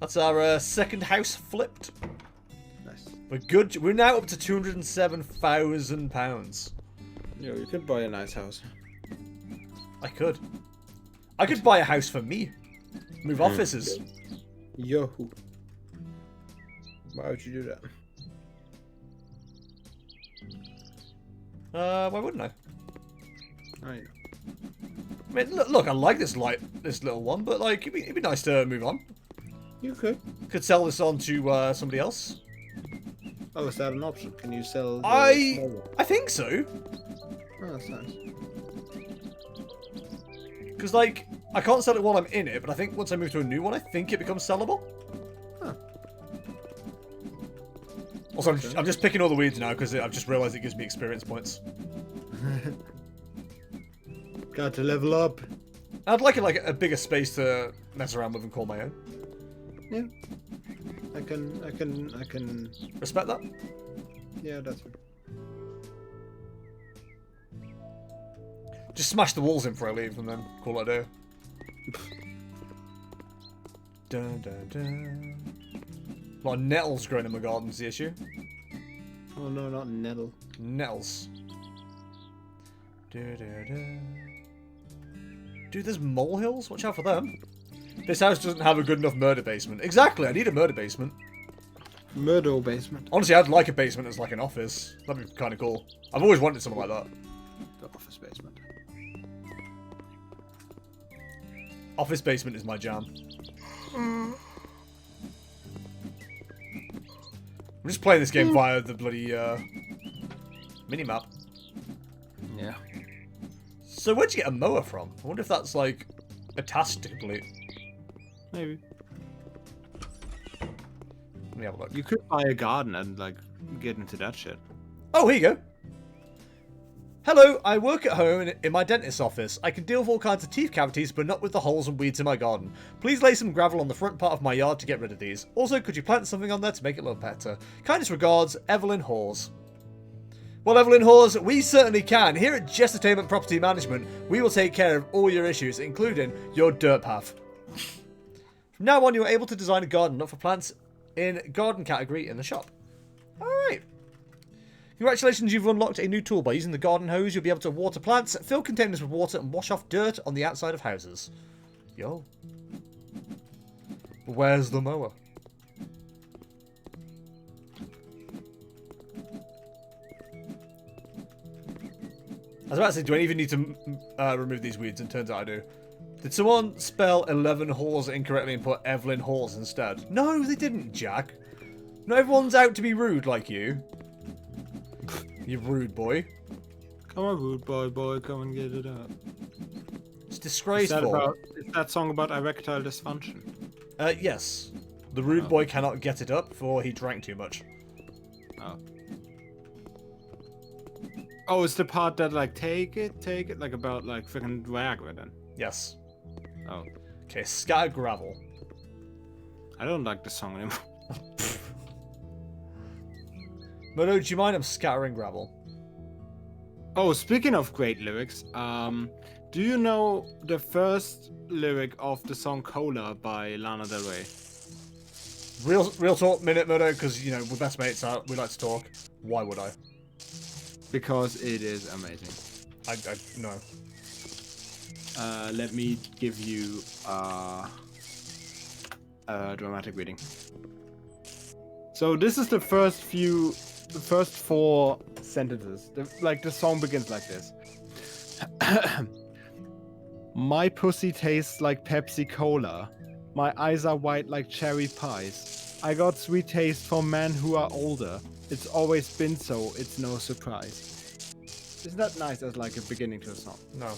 That's our second house flipped. Nice. We're good. We're now up to £207,000. Yo, you could buy a nice house. I could. I could buy a house for me. Move offices. Yo. Why would you do that? Why wouldn't I? I know. I mean, look, I like this little one, but like, it'd be nice to move on. You could. Could sell this on to somebody else. Oh, is that an option? Can you sell the small one? I think so. Oh, that's nice. Because, like, I can't sell it while I'm in it, but I think once I move to a new one, I think it becomes sellable. Huh. Also, I'm just picking all the weeds now because I've just realised it gives me experience points. Got to level up. I'd like it like a bigger space to mess around with and call my own. Yeah. I can... Respect that? Yeah, that's it. Just smash the walls in before I leave and then call it a day. Dun, dun, dun. A lot of nettles growing in my garden's the issue. Oh no, not nettle. Nettles. Dude, there's molehills? Watch out for them. This house doesn't have a good enough murder basement. Exactly, I need a murder basement. Murder basement. Honestly, I'd like a basement as like an office. That'd be kind of cool. I've always wanted something like that. The office basement. Office basement is my jam. I'm just playing this game via the bloody minimap. Yeah. So where'd you get a mower from? I wonder if that's like a task to complete. Maybe. Let me have a look. You could buy a garden and like get into that shit. Oh, here you go. Hello, I work at home in my dentist's office. I can deal with all kinds of teeth cavities, but not with the holes and weeds in my garden. Please lay some gravel on the front part of my yard to get rid of these. Also, could you plant something on there to make it look better? Kindest regards, Evelyn Hawes. Well, Evelyn Hawes, we certainly can. Here at Jestertainment Property Management, we will take care of all your issues, including your dirt path. From now on, you are able to design a garden not for plants in garden category in the shop. Alright. Congratulations, you've unlocked a new tool. By using the garden hose, you'll be able to water plants, fill containers with water, and wash off dirt on the outside of houses. Yo. Where's the mower? I was about to say, do I even need to remove these weeds? And turns out I do. Did someone spell 11 Halls incorrectly and put Evelyn Halls instead? No, they didn't, Jack. Not everyone's out to be rude like you. You rude boy. Come on, rude boy, come and get it up. It's disgraceful. Is that song about erectile dysfunction? Yes. The rude boy cannot get it up, for he drank too much. Oh. Oh, it's the part that like take it, like about like freaking Viagra then. Yes. Oh. Okay, scatter gravel. I don't like the song anymore. Mono, do you mind I'm scattering gravel? Oh, speaking of great lyrics, do you know the first lyric of the song Cola by Lana Del Rey? Real talk minute, Mono, because, you know, we're best mates out, we like to talk. Why would I? Because it is amazing. I no. Let me give you a dramatic reading. So this is the first 4 sentences. The song begins like this. My pussy tastes like Pepsi Cola. My eyes are white like cherry pies. I got sweet taste for men who are older. It's always been so, it's no surprise. Isn't that nice as like a beginning to a song? No.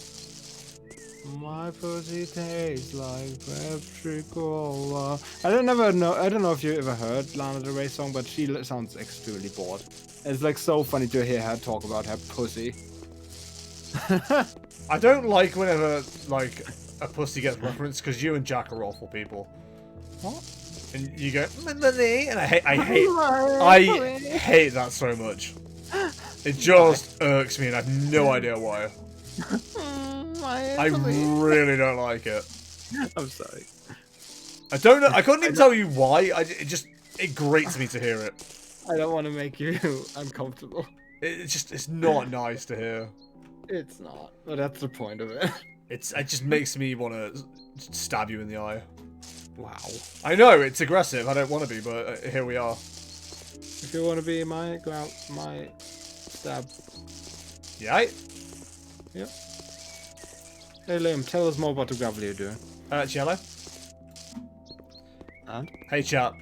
My pussy tastes like Pepsi Cola. I don't know if you ever heard Lana Del Rey song, but she sounds extremely bored. It's like so funny to hear her talk about her pussy. I don't like whenever like a pussy gets referenced because you and Jack are awful people. What? And you go, and I hate that so much. It just irks me, and I have no idea why. I really don't like it. I'm sorry. I don't know. I couldn't even tell you why. It grates me to hear it. I don't want to make you uncomfortable. It's not nice to hear. It's not, but that's the point of it. It just makes me want to stab you in the eye. Wow. I know, it's aggressive. I don't want to be, but here we are. If you want to be my stab. Yeah? Yep. Hey Liam, tell us more about the gravel you're doing. Cello? And? Hey, chat.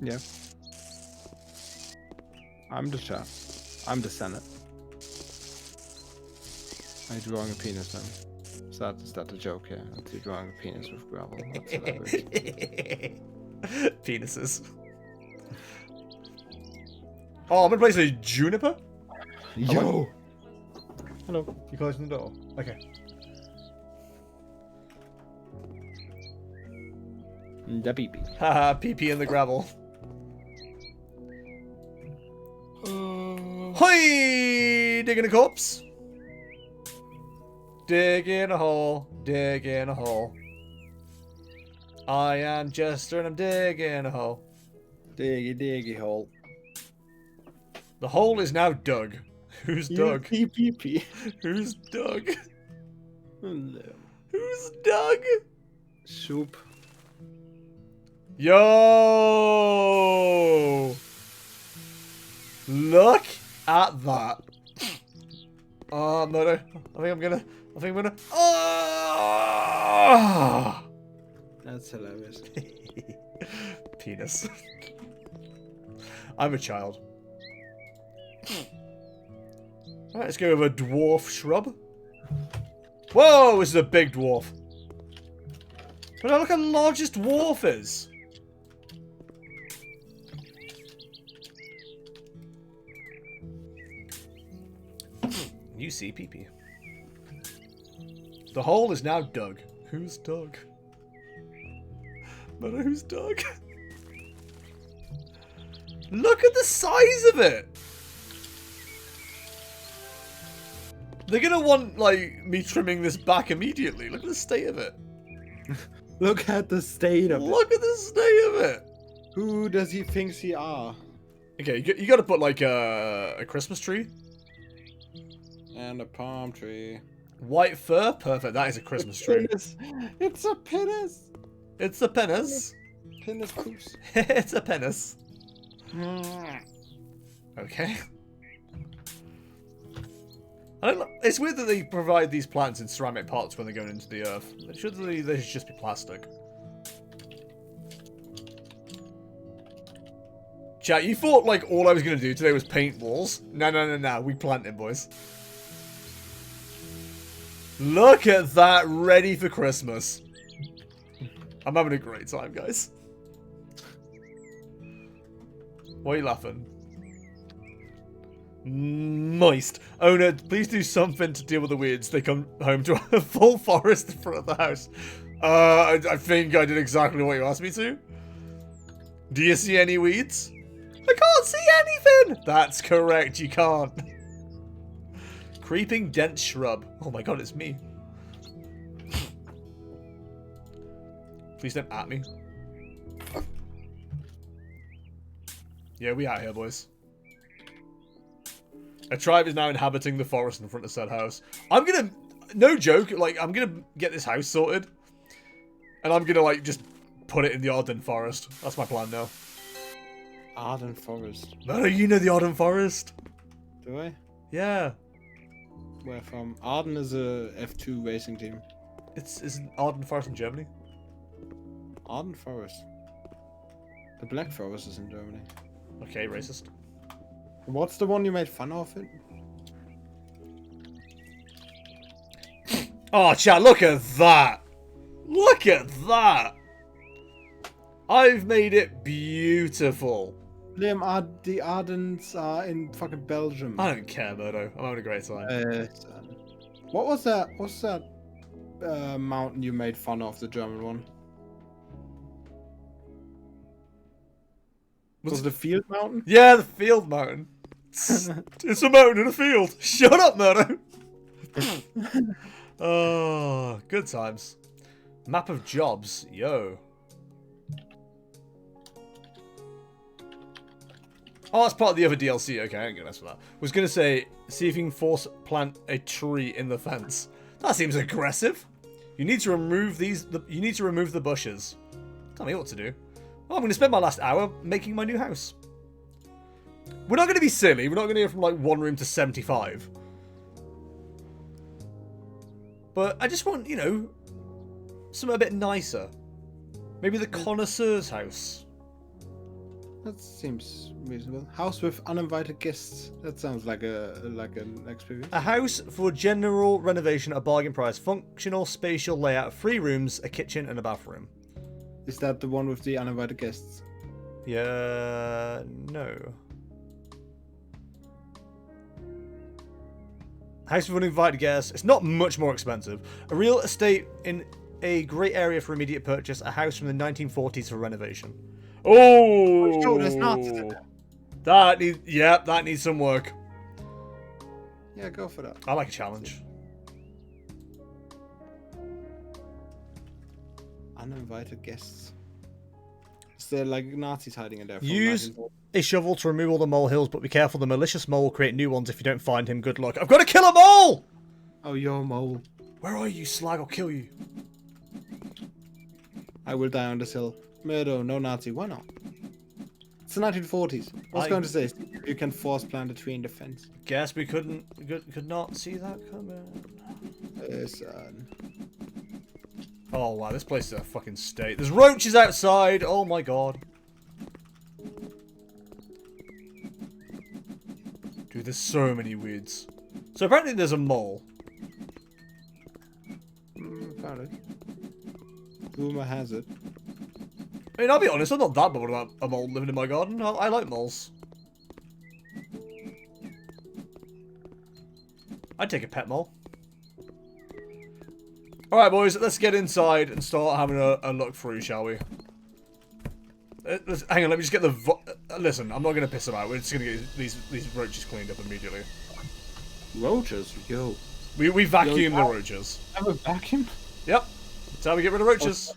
Yeah. I'm the chat. I'm the Senate. Are you drawing a penis then? Is that a joke here? Are you drawing a penis with gravel? That's hilarious. Penises. Oh, I'm gonna place a juniper? Yo! Hello. You closing the door? Okay. The pee-pee. Haha, pee-pee in the gravel. Hoi! Digging a corpse. Dig in a hole. Dig in a hole. I am Jester and I'm digging a hole. Diggy diggy hole. The hole is now dug. Who's Doug? Pee-pee-pee. Who's Doug? No. Who's Doug? Soup. Yo! Look at that. Oh, no. I think I'm gonna. Oh! That's hilarious. Penis. I'm a child. Alright, let's go with a dwarf shrub. Whoa, this is a big dwarf. But look how large this dwarf is. You see pee-pee. The hole is now dug. Who's Doug? But who's Doug? Look at the size of it! They're gonna want, like, me trimming this back immediately. Look at the state of it. Look at the state of it. Look at the state of it! Who does he think he are? Okay, you gotta put, like, a Christmas tree. And a palm tree. White fur? Perfect, that is a Christmas tree. It's a penis! It's a penis. Penis poos. It's a penis. Okay. It's weird that they provide these plants in ceramic pots when they're going into the earth. They should just be plastic. Chat, you thought like all I was going to do today was paint walls? No. We planted, boys. Look at that, ready for Christmas. I'm having a great time, guys. Why are you laughing? Moist. Owner, please do something to deal with the weeds. They come home to a full forest in front of the house. I think I did exactly what you asked me to. Do you see any weeds? I can't see anything! That's correct, you can't. Creeping dense shrub. Oh my god, it's me. Please don't at me. Yeah, we out here, boys. A tribe is now inhabiting the forest in front of said house. I'm gonna, no joke, like, I'm gonna get this house sorted. And I'm gonna, like, just put it in the Arden Forest. That's my plan now. Arden Forest. No, you know the Arden Forest. Do I? Yeah. Where from? Arden is a F2 racing team. Isn't Arden Forest in Germany? Arden Forest. The Black Forest is in Germany. Okay, racist. What's the one you made fun of it? Oh, chat, look at that! Look at that! I've made it beautiful. Liam, the Ardens are in fucking Belgium. I don't care, Murdo. I'm having a great time. What was that? What's that mountain you made fun of, the German one? Was it the Field Mountain? Yeah, the Field Mountain. It's a mountain in a field. Shut up, Murdo. Oh, good times. Map of jobs. Yo. Oh, that's part of the other DLC. Okay, I ain't gonna mess with that. Was gonna say, see if you can force plant a tree in the fence. That seems aggressive. You need to remove you need to remove the bushes. Tell me what to do. Well, I'm gonna spend my last hour making my new house. We're not gonna be silly. We're not gonna go from like 1 room to 75. But I just want, you know, something a bit nicer. Maybe the connoisseur's house. That seems reasonable. House with uninvited guests. That sounds like an experience. A house for general renovation at a bargain price. Functional, spatial layout. 3 rooms, a kitchen, and a bathroom. Is that the one with the uninvited guests? Yeah, no. House with uninvited guests. It's not much more expensive. A real estate in a great area for immediate purchase. A house from the 1940s for renovation. Oh, there's Nazis in there. That needs some work. Yeah, go for that. I like a challenge. Uninvited guests. Is there like Nazis hiding in there? Use a shovel to remove all the molehills, but be careful, the malicious mole will create new ones if you don't find him. Good luck. I've got to kill a mole! Oh, you're a mole. Where are you, slag? I'll kill you. I will die on this hill. Murder, no Nazi. Why not? It's the 1940s. I was going to say, you can force plant a tree in the fence. Guess we could not see that coming. Listen. Oh wow, this place is a fucking state. There's roaches outside. Oh my god. Dude, there's so many weeds. So apparently there's a mole. Found it. Rumor has it. I mean, I'll be honest, I'm not that bothered about a mole living in my garden. I like moles. I'd take a pet mole. Alright, boys, let's get inside and start having a look through, shall we? Hang on, let me just get the... Listen, I'm not going to piss them out. We're just going to get these roaches cleaned up immediately. Roaches? Yo. We vacuum the roaches. Have a vacuum? Yep. That's how we get rid of roaches.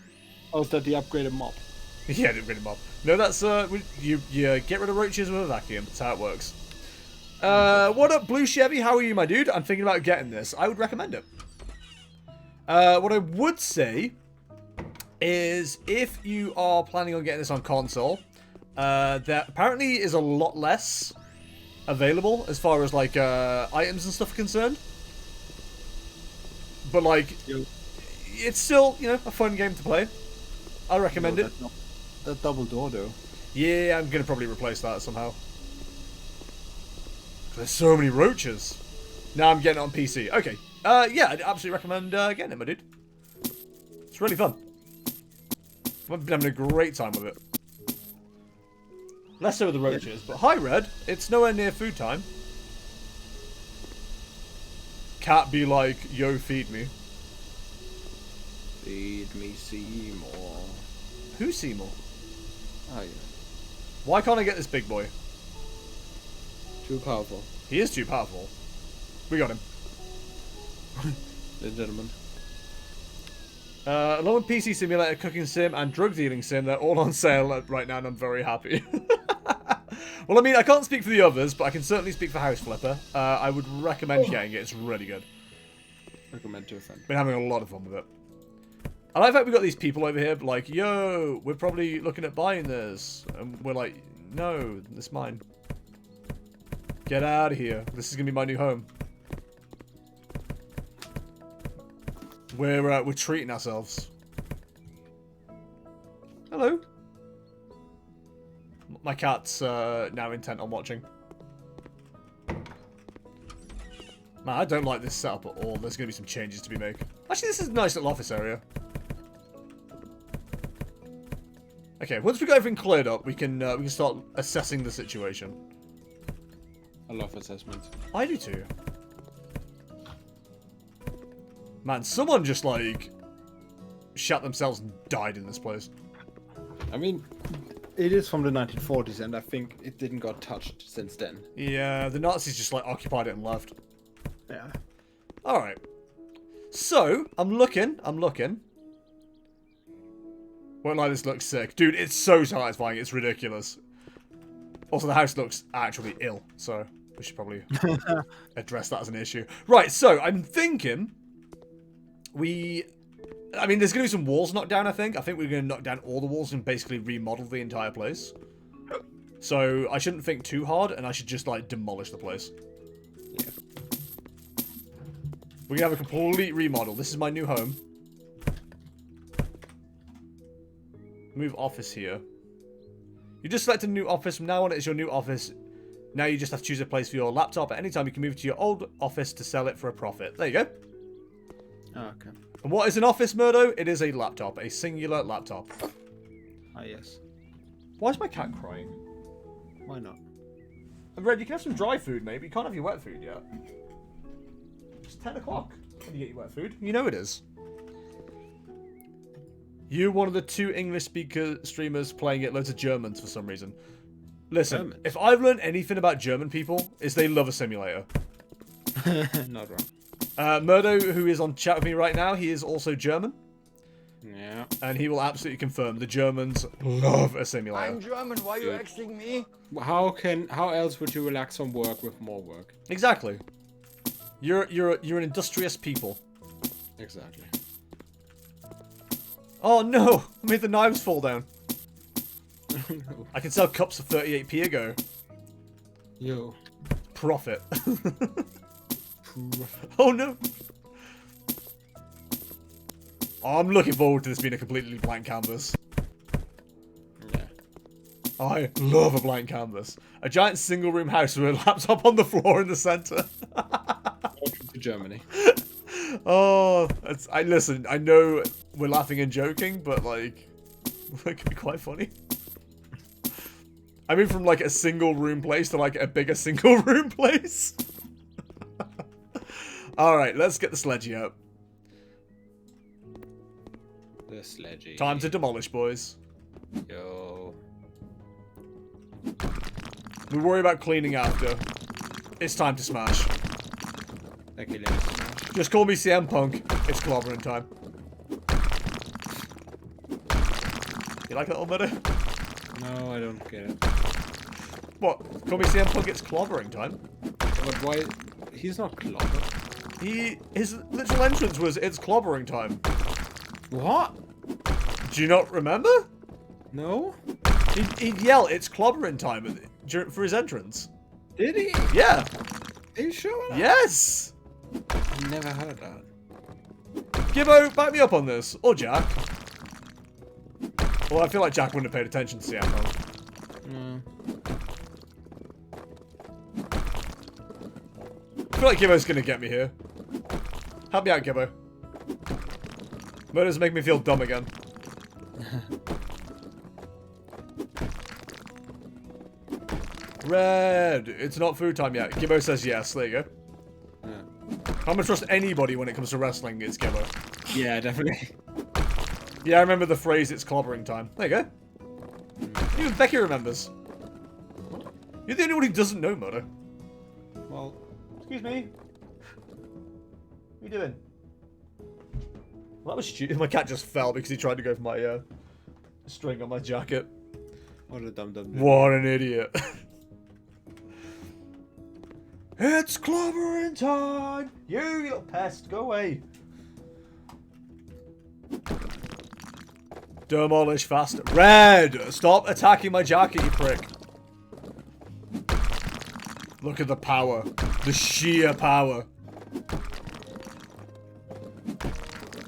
Oh, is that the upgraded mop? Yeah, the upgraded mop. No, that's... you get rid of roaches with a vacuum. That's how it works. What up, Blue Chevy? How are you, my dude? I'm thinking about getting this. I would recommend it. What I would say is if you are planning on getting this on console, there apparently is a lot less available as far as like items and stuff are concerned. But like, it's still, you know, a fun game to play. I recommend it. That double door though. Yeah, I'm gonna probably replace that somehow. There's so many roaches. Now I'm getting it on PC. Okay. Yeah, I'd absolutely recommend getting it, my dude. It's really fun. I've been having a great time with it. Less so with the roaches, but hi, Red. It's nowhere near food time. Cat be like, yo, feed me. Feed me Seymour. Who's Seymour? Oh, yeah. Why can't I get this big boy? Too powerful. He is too powerful. We got him. Ladies and gentlemen. Along with PC Simulator, Cooking Sim, and Drug Dealing Sim, they're all on sale right now, and I'm very happy. Well, I mean, I can't speak for the others, but I can certainly speak for House Flipper. I would recommend getting it. It's really good. Recommend to a friend. Been having a lot of fun with it. I like that we've got these people over here, like, yo, we're probably looking at buying this. And we're like, no, this is mine. Get out of here. This is going to be my new home. We're treating ourselves. Hello. My cat's now intent on watching. Man, I don't like this setup at all. There's going to be some changes to be made. Actually, this is a nice little office area. Okay, once we got everything cleared up, we can start assessing the situation. I love assessments. I do too. Man, someone just like shot themselves and died in this place. I mean, it is from the 1940s, and I think it didn't got touched since then. Yeah, the Nazis just like occupied it and left. Yeah. All right. So I'm looking. Won't lie, this looks sick, dude. It's so satisfying. It's ridiculous. Also, the house looks actually ill, so we should probably address that as an issue. Right, so I'm thinking I mean, there's going to be some walls knocked down, I think. I think we're going to knock down all the walls and basically remodel the entire place. So I shouldn't think too hard, and I should just, like, demolish the place. Yeah. We're going to have a complete remodel. This is my new home. Move office here. You just selected a new office. From now on, it's your new office. Now you just have to choose a place for your laptop. At any time, you can move to your old office to sell it for a profit. There you go. Oh, okay. And what is an office, Murdo? It is a laptop. A singular laptop. Ah, yes. Why is my cat crying? Why not? Red, you can have some dry food, mate, but you can't have your wet food yet. It's 10 o'clock when you get your wet food. You know it is. You're one of the 2 English speaker streamers playing it loads of Germans for some reason. Listen, Germans? if I've learned anything about German people, is they love a simulator. Not wrong. Murdo, who is on chat with me right now, he is also German. Yeah. And he will absolutely confirm the Germans love a simulator. I'm German, why are you asking me? How else would you relax from work with more work? Exactly. You're an industrious people. Exactly. Oh no! I made the knives fall down. No. I can sell cups for 38p ago. Yo. Profit. Oh no! Oh, I'm looking forward to this being a completely blank canvas. Yeah. I love a blank canvas. A giant single room house with a laptop on the floor in the center. Welcome to Germany. Oh, listen, I know we're laughing and joking, but like, it could be quite funny. I mean, from like a single room place to like a bigger single room place. Alright, let's get the sledgy out. The sledgy. Time to demolish, boys. Yo. We worry about cleaning after. It's time to smash. Thank you, Linus. Just call me CM Punk. It's clobbering time. You like that little better? No, I don't get it. What? Call me CM Punk, it's clobbering time? But why? He's not clobber. His literal entrance was, it's clobbering time. What? Do you not remember? No? He'd yell, it's clobbering time for his entrance. Did he? Yeah. Are you sure? Yes. I never heard that. Gibbo, back me up on this. Or Jack. Well, I feel like Jack wouldn't have paid attention to CM Punk. Mm. I feel like Gibbo's gonna get me here. Help me out, Gibbo. Murders make me feel dumb again. Red! It's not food time yet. Gibbo says yes. There you go. Yeah. I'm gonna trust anybody when it comes to wrestling, it's Gibbo. Yeah, definitely. Yeah, I remember the phrase, it's clobbering time. There you go. Even Becky remembers. You're the only one who doesn't know, Murdo. Well, Excuse me. What are you doing? Well, that was stupid. My cat just fell because he tried to go for my string on my jacket. what a dumb. What an idiot. It's clobbering time! You little pest, go away. Demolish faster. Red! Stop attacking my jacket, you prick. Look at the power. The sheer power.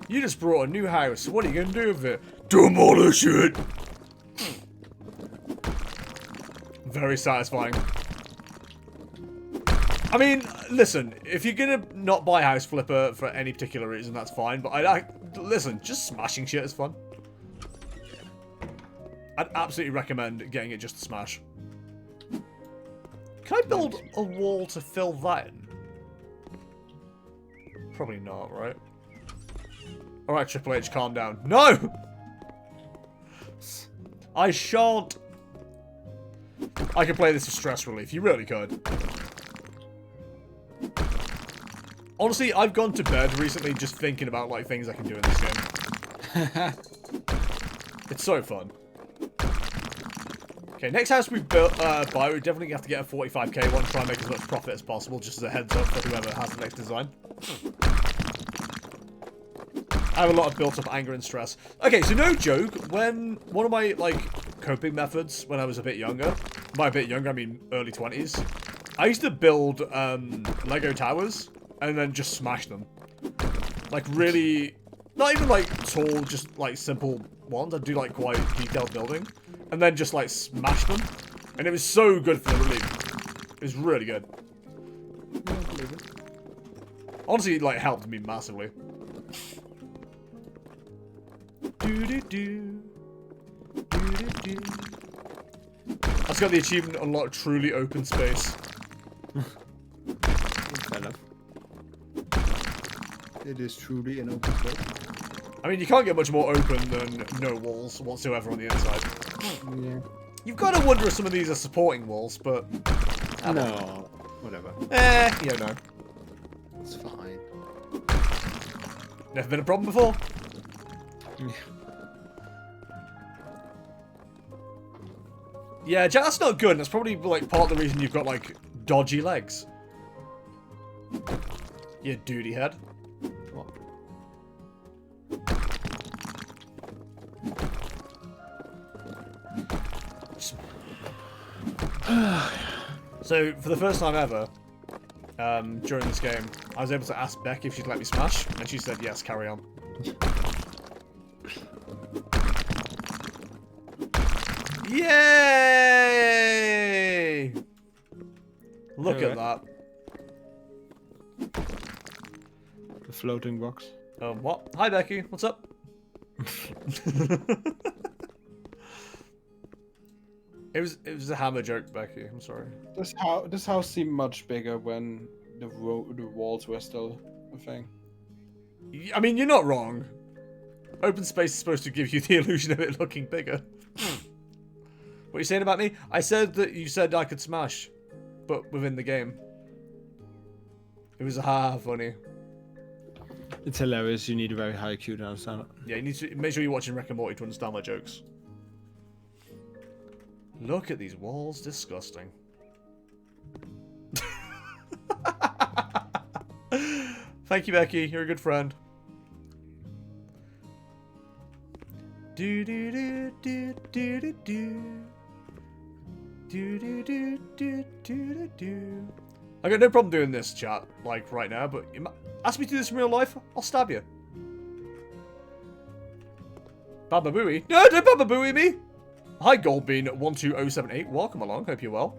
You just brought a new house. What are you going to do with it? Demolish it! Very satisfying. I mean, listen, if you're going to not buy House Flipper for any particular reason, that's fine. But listen, just smashing shit is fun. I'd absolutely recommend getting it just to smash. Can I build a wall to fill that in? Probably not, right? Alright, Triple H, calm down. No! I shan't. I could play this for stress relief. You really could. Honestly, I've gone to bed recently just thinking about like things I can do in this game. It's so fun. Okay, next house we buy, we definitely have to get a 45k one, try and make as much profit as possible, just as a heads up for whoever has the next design. I have a lot of built-up anger and stress. Okay, so no joke, when one of my, like, coping methods when I was a bit younger, by a bit younger, I mean early 20s, I used to build Lego towers and then just smash them. Like, really, not even, like, tall, just, like, simple ones. I'd do, like, quite detailed building. And then just, like, smash them. And it was so good for the relief. It was really good. Honestly, it, like, helped me massively. Do-do-do. Do-do-do. I just got the achievement unlock truly open space. Fair enough. It is truly an open space. I mean, you can't get much more open than no walls whatsoever on the inside. Yeah. You've got to wonder if some of these are supporting walls, but... No. Whatever. You know. It's fine. Never been a problem before. Yeah, Jack, that's not good. And that's probably, like, part of the reason you've got, like, dodgy legs. You duty head. What? So, for the first time ever, during this game, I was able to ask Beck if she'd let me smash, and she said, yes, carry on. Yay! Look at that. The floating box. What? Hi, Becky. What's up? It was a hammer joke, Becky. I'm sorry. This house seemed much bigger when the walls were still a thing. I mean, you're not wrong. Open space is supposed to give you the illusion of it looking bigger. What are you saying about me? I said that you said I could smash, but within the game. It was funny. It's hilarious. You need a very high IQ to understand it. Yeah, you need to make sure you're watching Rick and Morty to understand my jokes. Look at these walls, disgusting. Thank you, Becky. You're a good friend. Do do do do do do do. Do do do do do do. I got no problem doing this, chat, like right now, but ask me to do this in real life, I'll stab you. Baba Booey. No, don't Baba Booey me! Hi, Goldbean12078. Welcome along, hope you're well.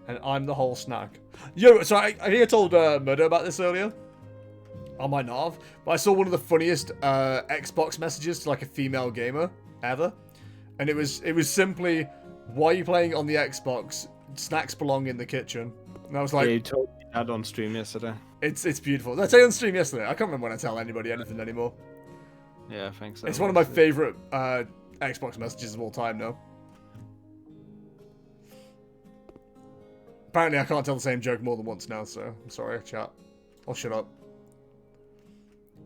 And I'm the whole snack. Yo, so I think I told Murdo about this earlier. I might not have, but I saw one of the funniest Xbox messages to like a female gamer ever. And it was simply, why are you playing on the Xbox? Snacks belong in the kitchen. And I was like... Yeah, you told me that on stream yesterday. It's beautiful. Did I tell you on stream yesterday? I can't remember when I tell anybody anything anymore. Yeah, I think so. It's one of my favourite Xbox messages of all time now. Apparently I can't tell the same joke more than once now, so I'm sorry, chat. I'll shut up.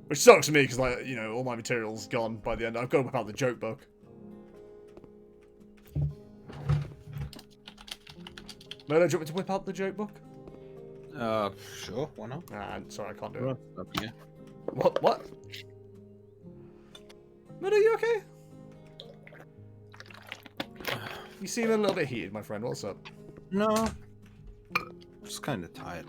Which sucks for me, because, like, you know, all my material's gone by the end. I've got to whip out the joke book. Murdo, do you want me to whip out the joke book? Sure, why not? Nah, sorry, I can't do it. Yeah. What? Murdo, you okay? You seem a little bit heated, my friend. What's up? No. Just kind of tired.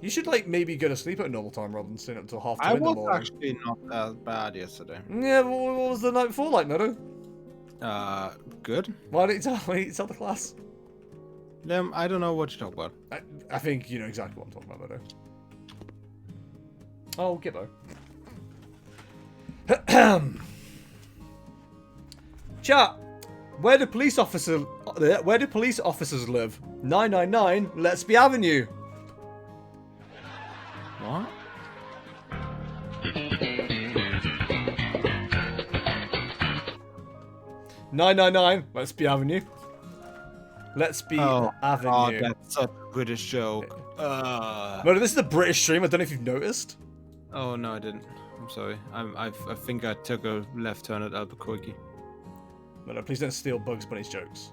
You should, like, maybe go to sleep at a normal time rather than staying up until 2:30 I in the morning. was actually not that bad yesterday. Yeah, what was the night before like, Murdo? Good. Why didn't you tell the class? I don't know what you talk about. I think you know exactly what I'm talking about, Murdo. Oh, Gibbo. Chat, where do police officers live? 999 Let'sby Avenue. What? Let'sby Avenue. Let'sby Avenue. Oh, that's such a British joke. Murdo, this is a British stream. I don't know if you've noticed. Oh no, I didn't. I'm sorry. I think I took a left turn at Albuquerque. No, please don't steal Bugs Bunny's jokes.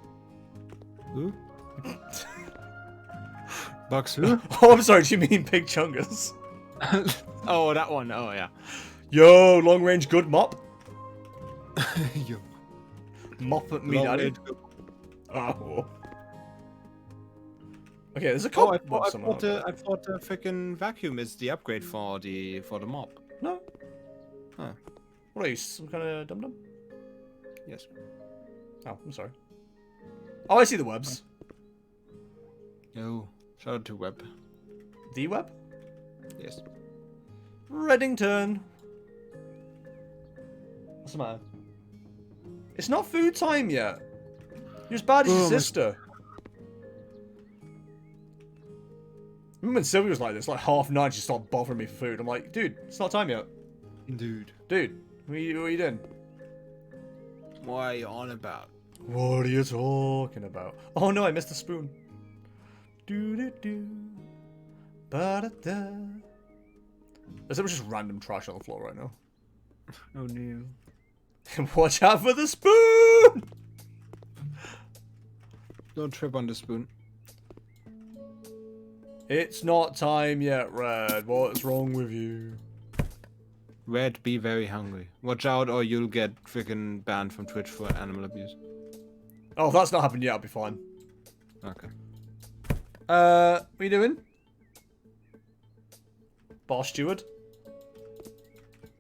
Who? Bugs who? Oh, I'm sorry, do you mean Big Chungus? Oh, that one. Oh, yeah. Yo, long range good mop. Yo. Mop at me, Long daddy. range good- Oh. Okay, there's a Oh, cop. I thought the freaking vacuum is the upgrade for the mop. No. Huh. What are you, some kind of dum dum? Yes. Oh, I'm sorry. Oh, I see the webs. Yo. Shout out to Web. The web? Yes. Reddington. What's the matter? It's not food time yet. You're as bad as your sister. Remember when Sylvia was like this, like 9:30, she started bothering me for food. I'm like, dude, it's not time yet. Dude. Dude, what are you doing? What are you on about? What are you talking about? Oh no, I missed a spoon. Do do do. Ba da da. There's just random trash on the floor right now. Oh no. Watch out for the spoon! Don't trip on the spoon. It's not time yet, Red. What's wrong with you? Red, be very hungry. Watch out or you'll get freaking banned from Twitch for animal abuse. Oh, that's not happened yet. I'll be fine. Okay. What are you doing? Bar steward?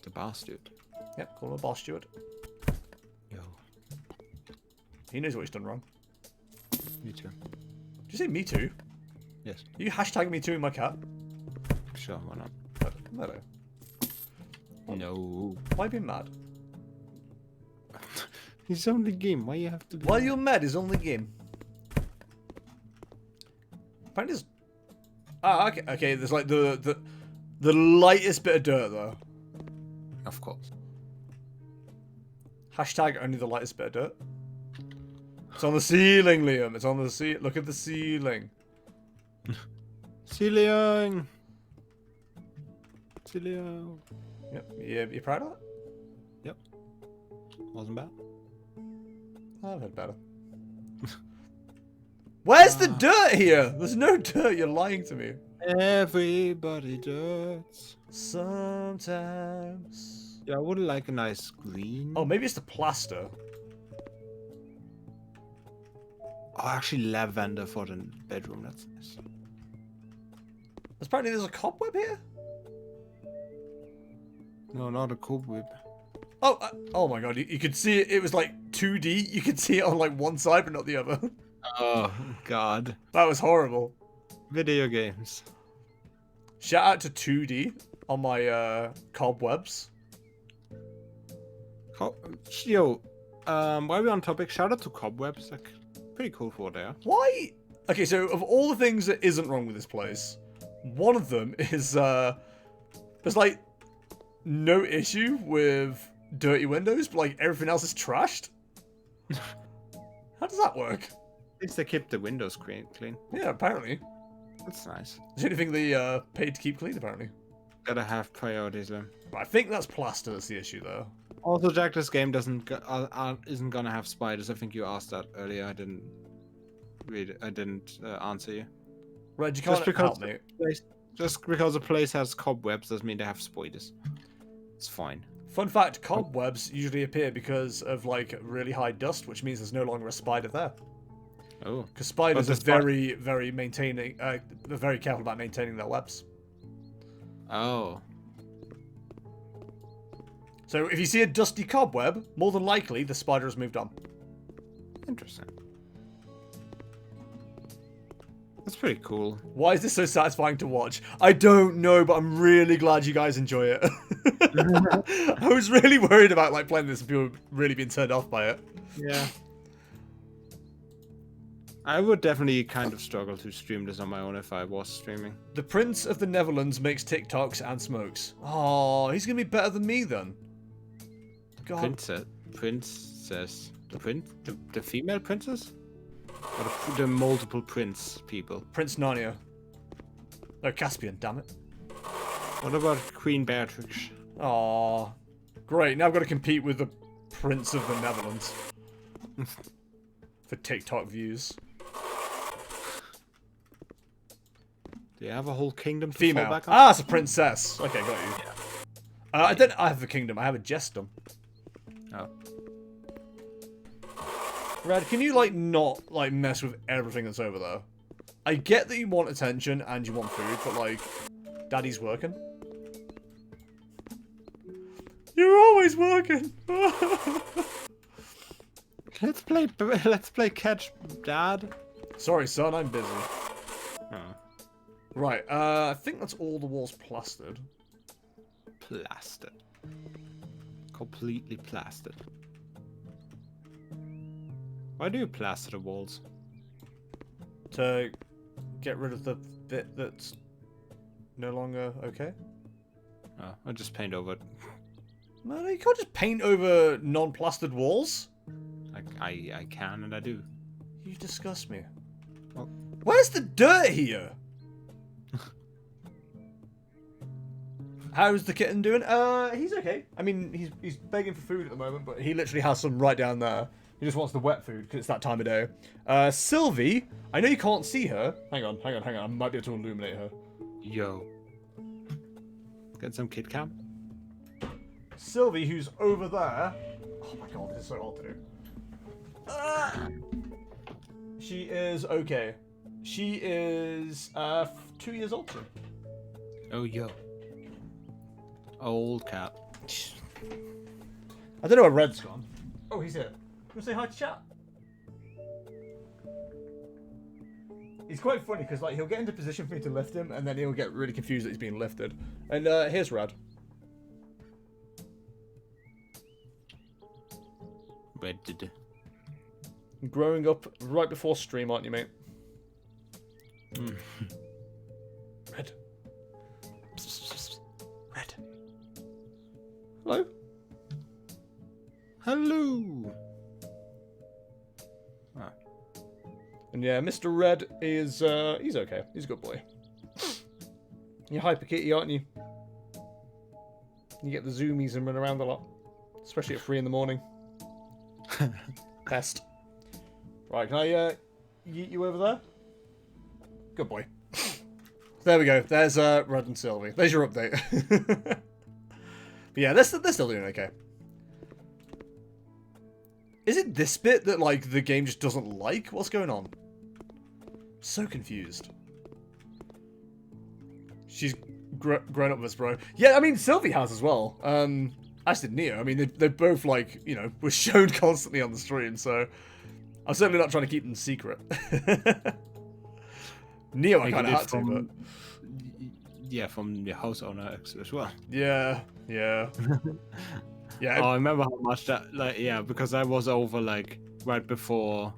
The bastard. Yep, call him a bar steward. Yo. He knows what he's done wrong. Me too. Did you say me too? Yes. You hashtag me too in my cat? Sure, why not? No. No. Why are you being mad? It's only game. Why you have to be... Why you're mad is only game. Apparently there's... Ah, okay, okay, there's like the lightest bit of dirt though. Of course. Hashtag only the lightest bit of dirt. It's on the ceiling, Liam. It's on the ceiling. Look at the ceiling. Ceiling. Ceiling. Yep. You proud of that? Yep. Wasn't bad. I've had better. Where's the dirt here? There's no dirt. You're lying to me. Everybody does. Sometimes. Yeah, I would like a nice green. Oh, maybe it's the plaster. Oh, actually lavender for the bedroom. That's nice. Apparently there's a cobweb here. No, not a cobweb. Oh, oh my god! You could see it. It was like 2D. You could see it on like one side, but not the other. Oh God. That was horrible. Video games. Shout out to 2D on my cobwebs. Yo, while we're on topic, shout out to cobwebs. Like, pretty cool for there. Why? Okay, so of all the things that isn't wrong with this place, one of them is there's like no issue with dirty windows, but like everything else is trashed. How does that work? At least they keep the windows clean. Yeah, apparently. That's nice. It's the only thing they paid to keep clean, apparently. Gotta have priorities, then. But I think that's plaster that's the issue, though. Also, Jack, this game isn't gonna have spiders. I think you asked that earlier. I didn't read it. I didn't answer you. Red, you can't help me. Just because a place has cobwebs doesn't mean they have spiders. It's fine. Fun fact, cobwebs usually appear because of like really high dust, which means there's no longer a spider there. Oh. Because spiders are very, very maintaining. They're very careful about maintaining their webs. Oh. So if you see a dusty cobweb, more than likely the spider has moved on. Interesting. That's pretty cool. Why is this so satisfying to watch? I don't know, but I'm really glad you guys enjoy it. I was really worried about like playing this and people really being turned off by it. Yeah. I would definitely kind of struggle to stream this on my own if I was streaming. The Prince of the Netherlands makes TikToks and smokes. Oh, he's gonna be better than me then. God. Princess. The female princess? Or the multiple prince people? Prince Narnia. Oh, Caspian, damn it. What about Queen Beatrix? Oh, great. Now I've got to compete with the Prince of the Netherlands. For TikTok views. Do you have a whole kingdom to Female. fall back on? Ah, it's a princess. Okay, got you. I don't have a kingdom. I have a jestom. Oh. Red, can you like not like mess with everything that's over there? I get that you want attention and you want food, but like, Daddy's working. You're always working. Let's play catch, Dad. Sorry, son, I'm busy. Oh. Right, I think that's all the walls plastered. Plastered. Completely plastered. Why do you plaster the walls? To get rid of the bit that's no longer okay. Oh, I just paint over it. Man, you can't just paint over non-plastered walls. I can and I do. You disgust me. Well, where's the dirt here? How's the kitten doing? He's okay. I mean, he's begging for food at the moment, but he literally has some right down there. He just wants the wet food because it's that time of day. Sylvie, I know you can't see her. Hang on. I might be able to illuminate her. Yo. Get some Kit Kat? Sylvie, who's over there. Oh my god, this is so hard to do. She is okay. She is 2 years old soon. Oh, yo. Old cat. I don't know where Red's gone. Oh, he's here. You want to say hi to chat? He's quite funny because like he'll get into position for me to lift him, and then he'll get really confused that he's being lifted. And here's Red. Red. Growing up right before stream, aren't you, mate? Mm. Red. Red. Hello? Hello. Ah. And yeah, Mr. Red is, he's okay. He's a good boy. You're hyper kitty, aren't you? You get the zoomies and run around a lot. Especially at 3 in the morning. Best. Right, can I, yeet you over there? Good boy. There we go. There's, Red and Sylvie. There's your update. But yeah, they're still doing okay. Is it this bit that, like, the game just doesn't like? What's going on? So confused. She's grown up with us, bro. Yeah, I mean, Sylvie has as well. As did Neo. I mean, they both, like, you know, were shown constantly on the stream, so... I'm certainly not trying to keep them secret. Neo, I kind of had to, but... Yeah, from your house owner as well. Yeah, yeah. Yeah. Oh, I remember how much that, like, yeah, because I was over, like, right before,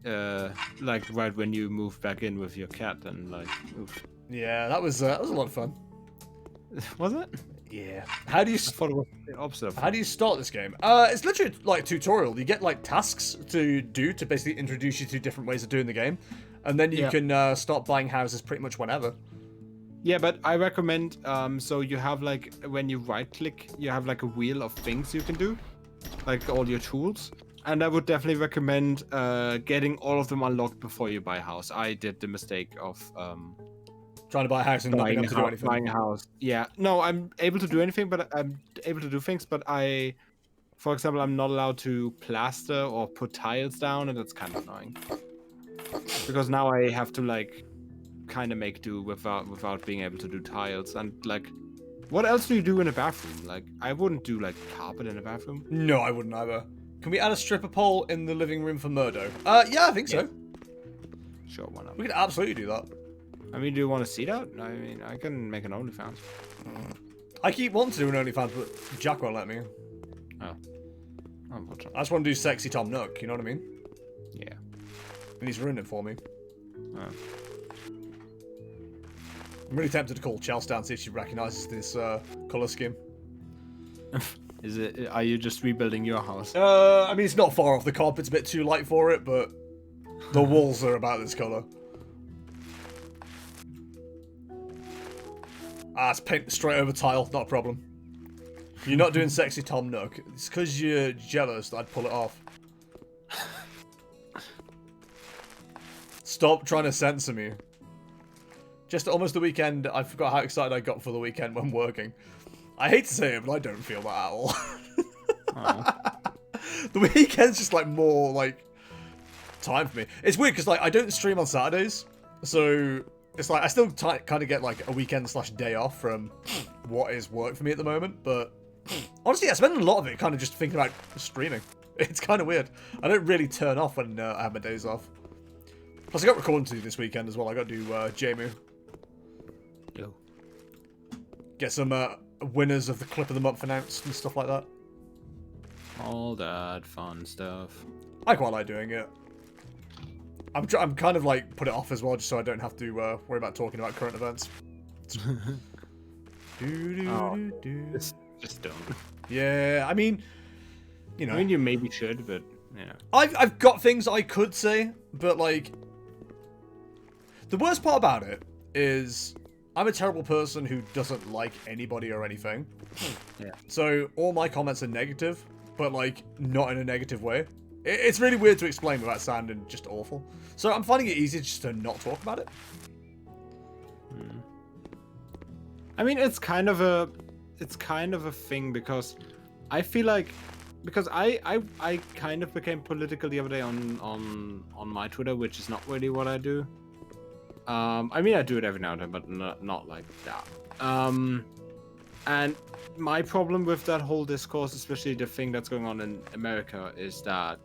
like, right when you moved back in with your cat, and, like, oof. Yeah, that was a lot of fun. Was it? Yeah. How do you... I thought it was the opposite. How do you start this game? It's literally like a tutorial. You get like tasks to do to basically introduce you to different ways of doing the game, and then you can start buying houses pretty much whenever. Yeah, but I recommend. So you have like when you right click, you have like a wheel of things you can do, like all your tools. And I would definitely recommend getting all of them unlocked before you buy a house. I did the mistake of trying to buy a house and not being able to do anything. Buying a house. Yeah. No, I'm able to do anything, but I'm able to do things, but for example, I'm not allowed to plaster or put tiles down, and that's kind of annoying. Because now I have to like kind of make do without being able to do tiles. And like, what else do you do in a bathroom? Like, I wouldn't do like carpet in a bathroom. No, I wouldn't either. Can we add a stripper pole in the living room for Murdo? Yeah, I think so. Sure, why not? We could absolutely do that. I mean, do you want to see that? I mean, I can make an OnlyFans. I keep wanting to do an OnlyFans, but Jack won't let me. Oh. I just want to do sexy Tom Nook, you know what I mean? Yeah. And he's ruined it for me. Oh. I'm really tempted to call Chelsea down and see if she recognises this colour scheme. Are you just rebuilding your house? I mean, it's not far off. The carpet's a bit too light for it, but the walls are about this colour. It's paint straight over tile, not a problem. You're not doing sexy Tom Nook. It's because you're jealous that I'd pull it off. Stop trying to censor me. Just almost the weekend, I forgot how excited I got for the weekend when working. I hate to say it, but I don't feel that at all. The weekend's just like more like time for me. It's weird because like I don't stream on Saturdays, so it's like I still kind of get like a weekend / day off from what is work for me at the moment. But honestly, I spend a lot of it kind of just thinking about streaming. It's kind of weird. I don't really turn off when I have my days off. Plus, I got recording to do this weekend as well. I got to do JMU. Yo. Get some winners of the clip of the month announced and stuff like that. All that fun stuff. I quite like doing it. I'm kind of like put it off as well, just so I don't have to worry about talking about current events. Just don't. Yeah, I mean, you know. I mean, you maybe should, but you know. I've got things I could say, but like, the worst part about it is I'm a terrible person who doesn't like anybody or anything. Yeah. So all my comments are negative, but like not in a negative way. It's really weird to explain without sounding just awful. So I'm finding it easier just to not talk about it. I mean, it's kind of a thing because I feel like I kind of became political the other day on my Twitter, which is not really what I do. I mean, I do it every now and then, but not like that. And my problem with that whole discourse, especially the thing that's going on in America, is that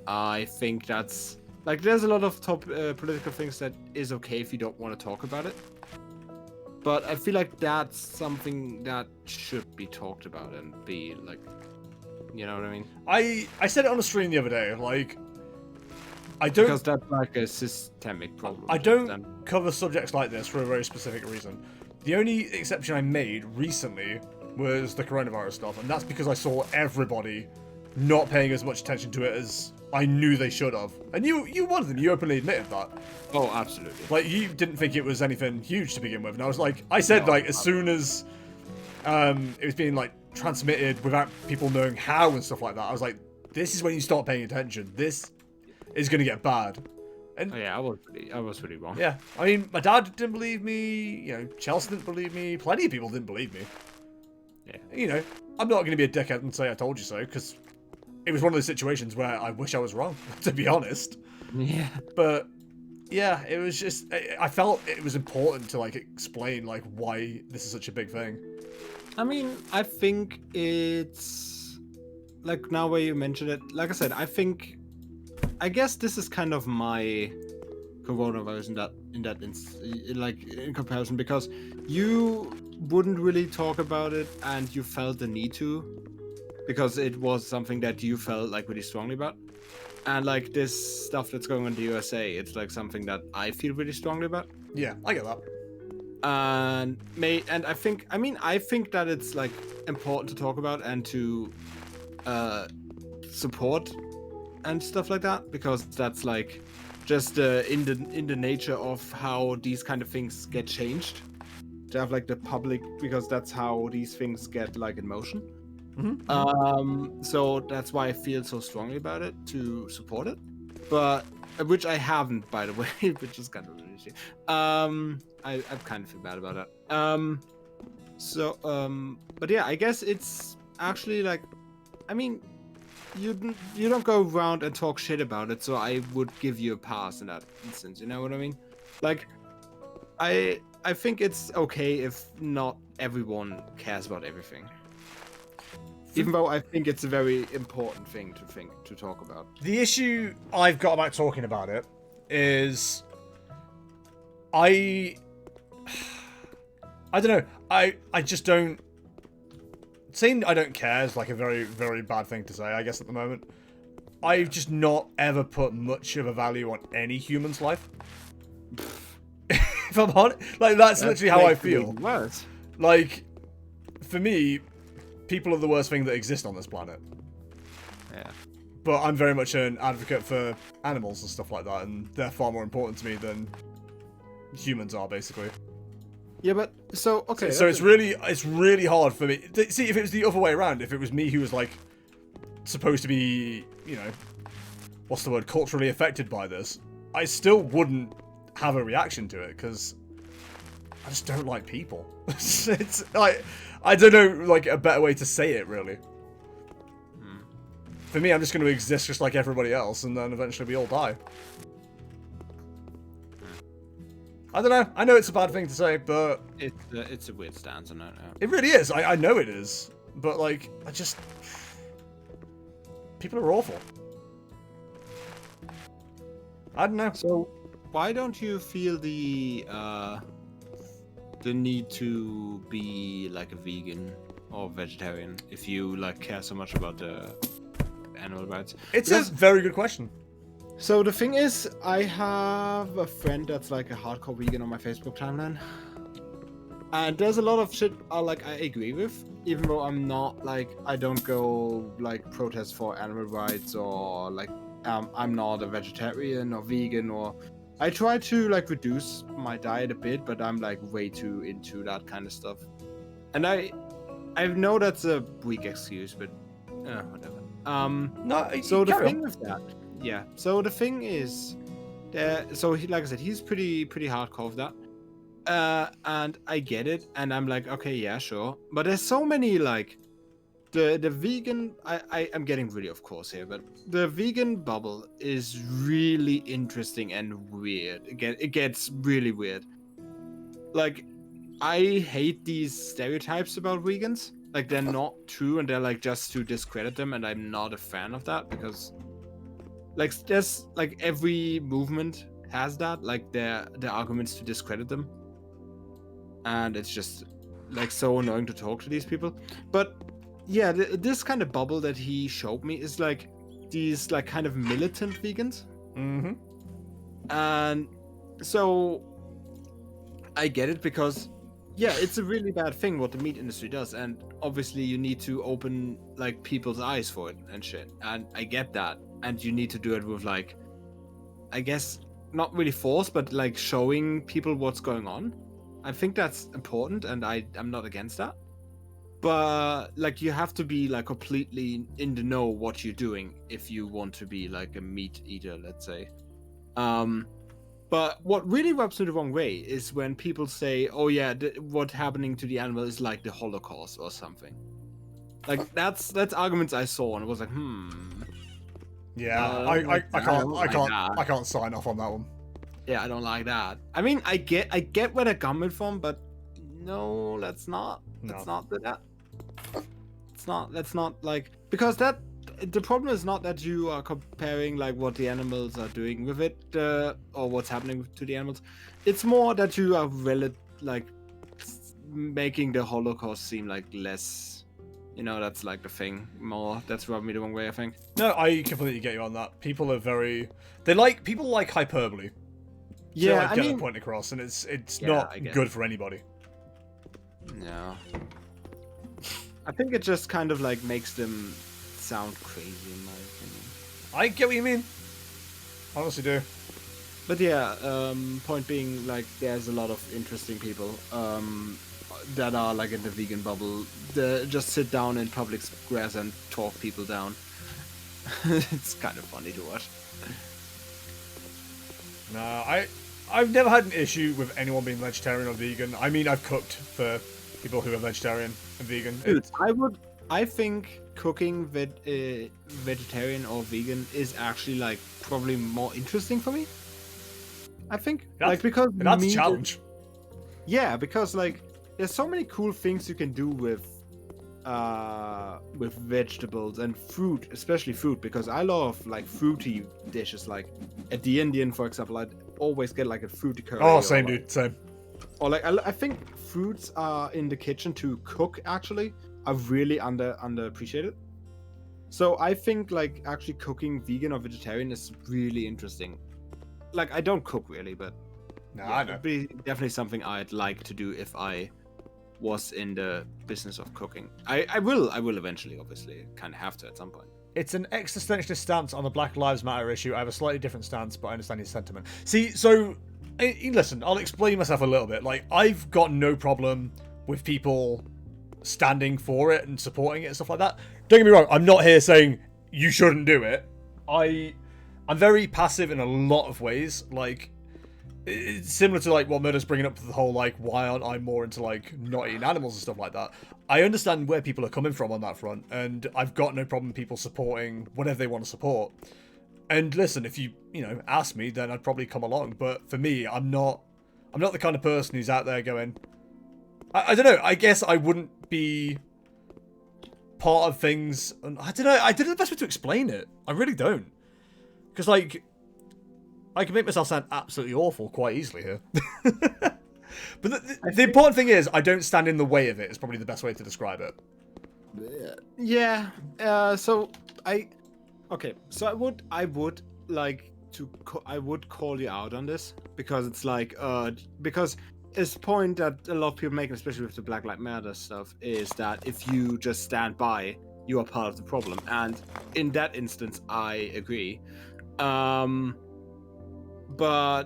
I think that's like there's a lot of political things that is okay if you don't want to talk about it. But I feel like that's something that should be talked about and be like, you know what I mean? I said it on a stream the other day, like, I don't... Because that's like a systemic problem. I don't cover subjects like this for a very specific reason. The only exception I made recently was the coronavirus stuff, and that's because I saw everybody not paying as much attention to it as I knew they should have. And you one of them, you openly admitted that. Oh, absolutely. Like, you didn't think it was anything huge to begin with, and I was like, I said, like, as soon as it was being, like, transmitted without people knowing how and stuff like that, I was like, this is when you start paying attention. This is going to get bad. And oh, yeah, I was pretty wrong. yeah, I mean, my dad didn't believe me, you know, Chelsea didn't believe me, plenty of people didn't believe me. Yeah. You know, I'm not going to be a dickhead and say I told you so, because it was one of those situations where I wish I was wrong, to be honest. Yeah. But yeah, it was just, I felt it was important to, like, explain, like, why this is such a big thing. I mean, I think it's like now where you mention it, like I said, I guess this is kind of my coronavirus in comparison, because you wouldn't really talk about it and you felt the need to, because it was something that you felt like really strongly about. And like this stuff that's going on in the USA, it's like something that I feel really strongly about. Yeah, I get that. And I think that it's like important to talk about and to support and stuff like that, because that's like just in the nature of how these kind of things get changed, to have like the public, because that's how these things get like in motion. Mm-hmm. So that's why I feel so strongly about it, to support it, but which I haven't, by the way, which is kind of an issue. I kind of feel bad about that. But yeah, I guess it's actually like, I mean, you don't go around and talk shit about it, so I would give you a pass in that instance. You know what I mean? Like, I think it's okay if not everyone cares about everything. Even though I think it's a very important thing to talk about. The issue I've got about talking about it is I don't know. I just don't. Saying I don't care is like a very, very bad thing to say, I guess, at the moment. I've just not ever put much of a value on any human's life. If I'm honest, like, that's literally how I feel. Worse. Like, for me, people are the worst thing that exist on this planet. Yeah. But I'm very much an advocate for animals and stuff like that, and they're far more important to me than humans are, basically. Yeah, but so okay. So it's really hard for me. See, if it was the other way around, if it was me who was like supposed to be, you know, what's the word, culturally affected by this, I still wouldn't have a reaction to it because I just don't like people. It's like, I don't know, like, a better way to say it, really. For me, I'm just going to exist just like everybody else, and then eventually we all die. I don't know. I know it's a bad thing to say, but... It's a weird stance, I know. It really is. I know it is. But, like, I just... People are awful. I don't know. So, why don't you feel the need to be, like, a vegan or vegetarian if you, like, care so much about the animal rights? It's a very good question. So the thing is, I have a friend that's like a hardcore vegan on my Facebook timeline, and there's a lot of shit I agree with, even though I'm not like, I don't go like protest for animal rights, or like I'm not a vegetarian or vegan, or I try to like reduce my diet a bit, but I'm like way too into that kind of stuff. And I know that's a weak excuse, but whatever. No, so the carry thing on. with that, yeah. So the thing is, so he, like I said, he's pretty hardcore with that, and I get it, and I'm like, okay, yeah, sure. But there's so many like, the vegan. I'm getting really off course here, but the vegan bubble is really interesting and weird. It gets really weird. Like, I hate these stereotypes about vegans. Like, they're not true, and they're like just to discredit them, and I'm not a fan of that, because like there's like every movement has that, like their arguments to discredit them, and it's just like so annoying to talk to these people. But yeah, this kind of bubble that he showed me is like these like kind of militant vegans. Mm-hmm. And so I get it, because yeah, it's a really bad thing what the meat industry does, and obviously you need to open like people's eyes for it and shit, and I get that, and you need to do it with like, I guess not really force, but like showing people what's going on. I think that's important, and I'm not against that, but like you have to be like completely in the know what you're doing if you want to be like a meat eater, let's say. But what really rubs me the wrong way is when people say, "Oh yeah, what's happening to the animal is like the Holocaust or something." Like that's arguments I saw, and it was like, Yeah, I can't sign off on that one. Yeah, I don't like that. I mean, I get where they're coming from, but no, let's not. Let's not do that. Let's not like, because that. The problem is not that you are comparing like what the animals are doing with it, or what's happening to the animals. It's more that you are like making the Holocaust seem like less. You know, that's like the thing. More that's rubbed me the wrong way, I think. No, I completely get you on that. People are people like hyperbole. Yeah, to, like, I get mean, the point across, and it's Yeah, not I get good it. for anybody. No. I think it just kind of like makes them sound crazy, in my opinion. I get what you mean. I honestly do. But yeah, point being, like, there's a lot of interesting people that are like in the vegan bubble. They just sit down in public squares and talk people down. It's kind of funny to watch. No, I've never had an issue with anyone being vegetarian or vegan. I mean, I've cooked for people who are vegetarian and vegan. Dude, I think cooking vegetarian or vegan is actually like probably more interesting for me. I think like because That's a meat challenge. Yeah, because like there's so many cool things you can do with vegetables and fruit, especially fruit, because I love like fruity dishes. Like at the Indian, for example, I'd always get like a fruity curry. Oh, same, dude, same. Or like I think fruits are in the kitchen to cook actually are really underappreciated. So I think like actually cooking vegan or vegetarian is really interesting. Like I don't cook really, but No, yeah, I know. it'd be definitely something I'd like to do if I was in the business of cooking. I will eventually, obviously. Kind of have to at some point. It's an existentialist stance on the Black Lives Matter issue. I have a slightly different stance, but I understand his sentiment. See, so listen, I'll explain myself a little bit. Like, I've got no problem with people standing for it and supporting it and stuff like that. Don't get me wrong, I'm not here saying you shouldn't do it. I'm very passive in a lot of ways. Like, it's similar to like what Murder's bringing up to the whole like, why aren't I more into like not eating animals and stuff like that. I understand where people are coming from on that front, and I've got no problem people supporting whatever they want to support. And listen, if you know ask me, then I'd probably come along. But for me, I'm not the kind of person who's out there going. I don't know. I guess I wouldn't be part of things. I don't know. I don't know the best way to explain it. I really don't. Because, like, I can make myself sound absolutely awful quite easily here. But the important thing is, I don't stand in the way of it, is probably the best way to describe it. Yeah. Okay. So I would like to. I would call you out on this because it's like because this point that a lot of people make, especially with the Black Lives Matter stuff, is that if you just stand by, you are part of the problem, and in that instance, I agree. But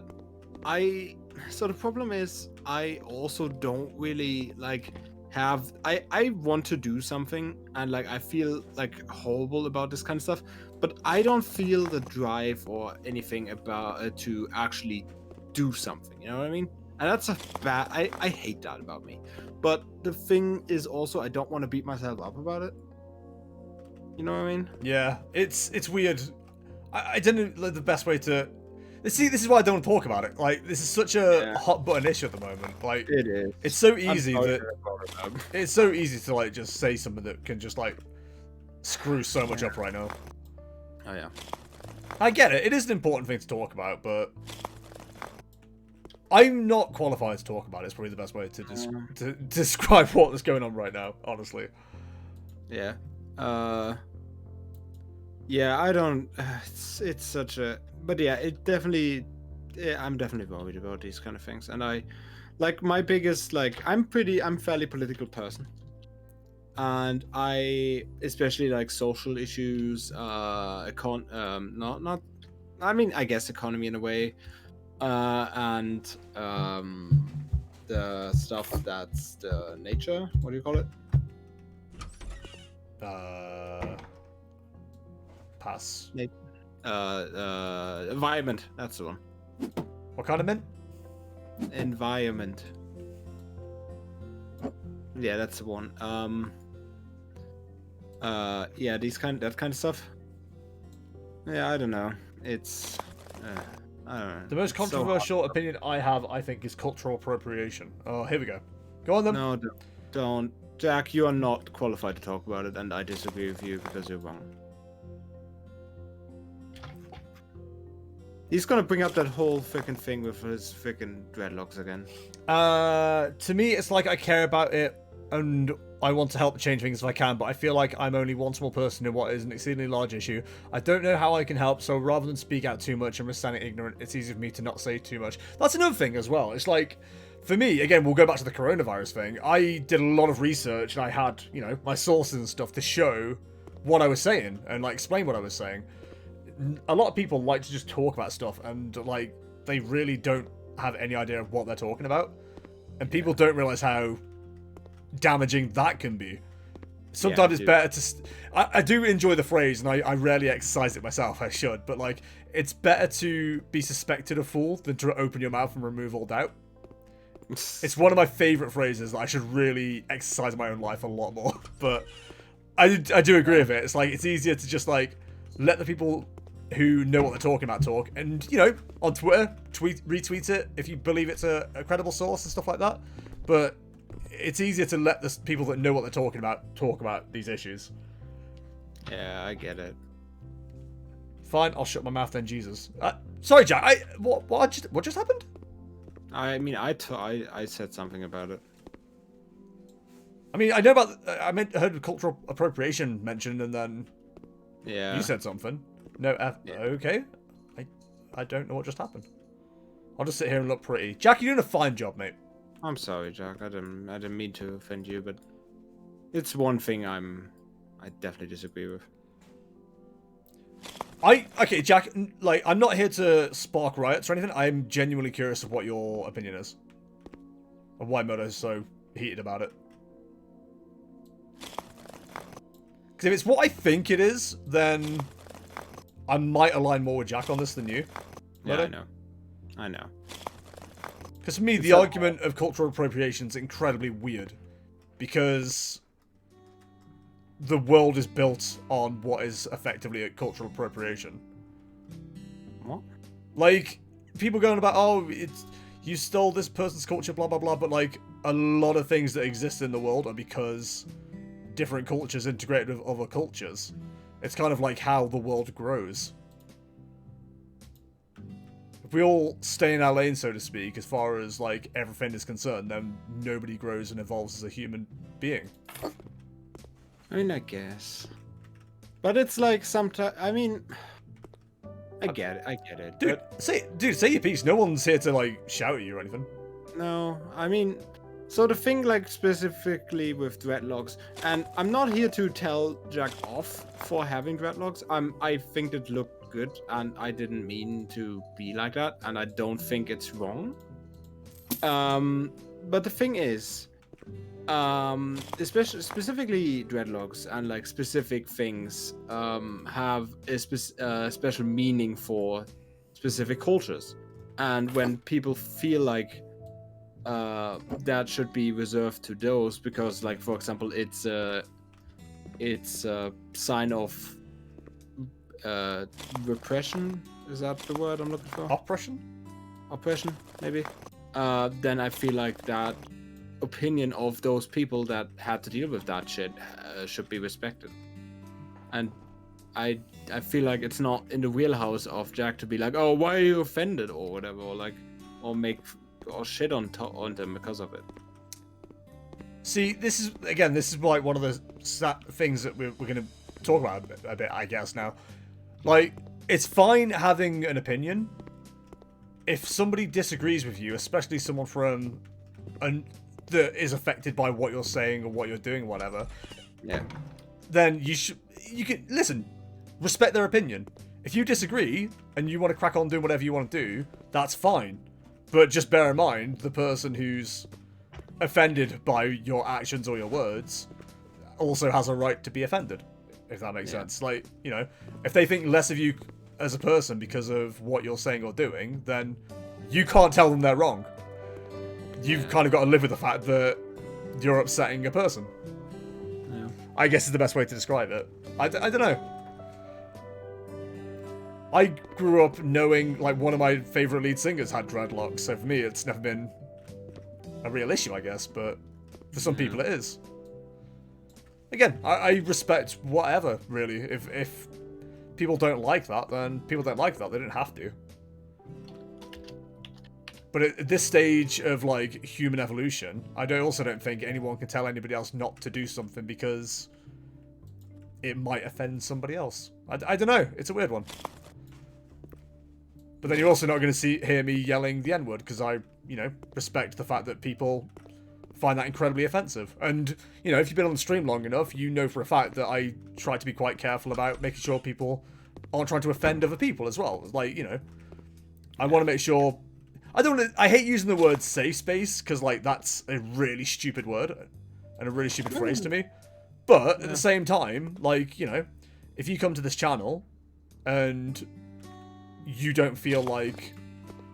so the problem is I also don't really like have I want to do something, and like I feel like horrible about this kind of stuff, but I don't feel the drive or anything about to actually do something, you know what I mean? And that's a bad I hate that about me. But the thing is also I don't want to beat myself up about it. You know what I mean? Yeah, it's weird. I don't know the best way to. See, this is why I don't want to talk about it. Like, this is such a hot button issue at the moment. Like, it is. It's so easy it's so easy to like just say something that can just like screw so much up right now. Oh yeah. I get it. It is an important thing to talk about, but I'm not qualified to talk about it. It's probably the best way to describe what's going on right now. Honestly. Yeah. Yeah, I don't. It's such a. But yeah, it definitely. Yeah, I'm definitely worried about these kind of things, and I, like, my biggest I'm fairly political person, and I especially like social issues, I mean, I guess economy in a way, and the stuff that's the nature. What do you call it? Pass. Environment. That's the one. What kind of mint? Environment. Yeah, that's the one. Yeah, that kind of stuff. Yeah, I don't know. It's I don't know. The most controversial opinion I have, I think, is cultural appropriation. Oh, here we go. Go on then. No, don't. Jack, you are not qualified to talk about it, and I disagree with you because you're wrong. He's gonna bring up that whole freaking thing with his freaking dreadlocks again. To me, it's like I care about it, and I want to help change things if I can, but I feel like I'm only one small person in what is an exceedingly large issue. I don't know how I can help, so rather than speak out too much and risk sounding ignorant, it's easy for me to not say too much. That's another thing as well. It's like, for me, again, we'll go back to the coronavirus thing. I did a lot of research, and I had, you know, my sources and stuff to show what I was saying, and, like, explain what I was saying. A lot of people like to just talk about stuff, and, like, they really don't have any idea of what they're talking about. And people don't realize how damaging that can be. Sometimes it's better to... I do enjoy the phrase, and I rarely exercise it myself. I should. But, like, it's better to be suspected of fool than to open your mouth and remove all doubt. It's one of my favourite phrases that I should really exercise in my own life a lot more. But I do agree with it. It's like, it's easier to just, like, let the people who know what they're talking about talk. And, you know, on Twitter, retweet it if you believe it's a credible source and stuff like that. But it's easier to let the people that know what they're talking about talk about these issues. Yeah, I get it. Fine, I'll shut my mouth then, Jesus. Sorry, Jack. What just happened? I mean, I said something about it. I mean, I know about... I heard cultural appropriation mentioned, and then... Yeah. You said something. No, okay. I don't know what just happened. I'll just sit here and look pretty. Jack, you're doing a fine job, mate. I'm sorry, Jack. I didn't mean to offend you, but it's one thing I definitely disagree with. Okay, Jack, like, I'm not here to spark riots or anything. I'm genuinely curious of what your opinion is. Of why Moto is so heated about it. Because if it's what I think it is, then I might align more with Jack on this than you. Yeah, I know. Because for me, the argument of cultural appropriation is incredibly weird. Because the world is built on what is effectively a cultural appropriation. What? Like, people going about, oh, you stole this person's culture, blah, blah, blah, but, like, a lot of things that exist in the world are because different cultures integrated with other cultures. It's kind of like how the world grows. If we all stay in our lane, so to speak, as far as, like, everything is concerned, then nobody grows and evolves as a human being. I mean, I guess. But it's like sometimes, I mean, I get it. Dude, say your piece. No one's here to, like, shout at you or anything. No, I mean, so the thing, like, specifically with dreadlocks, and I'm not here to tell Jack off for having dreadlocks. I think it looked good, and I didn't mean to be like that, and I don't think it's wrong. But the thing is, especially specifically dreadlocks and like specific things have a special meaning for specific cultures, and when people feel like that should be reserved to those because, like, for example, it's a sign of repression. Is that the word I'm looking for? Oppression, maybe. Then I feel like that opinion of those people that had to deal with that shit should be respected. And I feel like it's not in the wheelhouse of Jack to be like, oh, why are you offended or whatever, or like, or shit on them because of it. See, this is like one of the things that we're going to talk about a bit, I guess, now. Like, it's fine having an opinion. If somebody disagrees with you, especially someone from that is affected by what you're saying or what you're doing, whatever, yeah, then you can listen, respect their opinion. If you disagree and you want to crack on doing whatever you want to do, that's fine. But just bear in mind, the person who's offended by your actions or your words also has a right to be offended, if that makes sense. Like, you know, if they think less of you as a person because of what you're saying or doing, then you can't tell them they're wrong. You've kind of got to live with the fact that you're upsetting a person. Yeah. I guess is the best way to describe it. I don't know. I grew up knowing, like, one of my favourite lead singers had dreadlocks, so for me it's never been a real issue, I guess, but for some people it is. Again, I respect whatever, really. If people don't like that, then people don't like that. They don't have to. But at this stage of, like, human evolution, I also don't think anyone can tell anybody else not to do something because it might offend somebody else. I don't know. It's a weird one. But then you're also not going to hear me yelling the N-word because I, you know, respect the fact that people find that incredibly offensive. And, you know, if you've been on the stream long enough, you know for a fact that I try to be quite careful about making sure people aren't trying to offend other people as well. Like, you know, I want to make sure... I hate using the word safe space because, like, that's a really stupid word and a really stupid phrase to me. But at the same time, like, you know, if you come to this channel and you don't feel like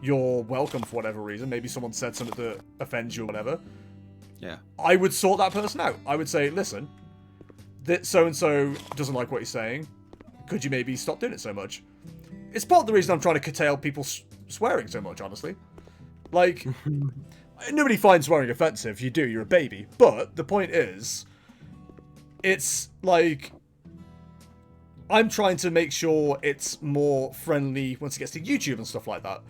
you're welcome for whatever reason, maybe someone said something that offends you or whatever, I would sort that person out. I would say, listen, that so-and-so doesn't like what you're saying. Could you maybe stop doing it so much? It's part of the reason I'm trying to curtail people swearing so much, honestly. Like, nobody finds swearing offensive. If you do, you're a baby. But the point is, it's like, I'm trying to make sure it's more friendly once it gets to YouTube and stuff like that.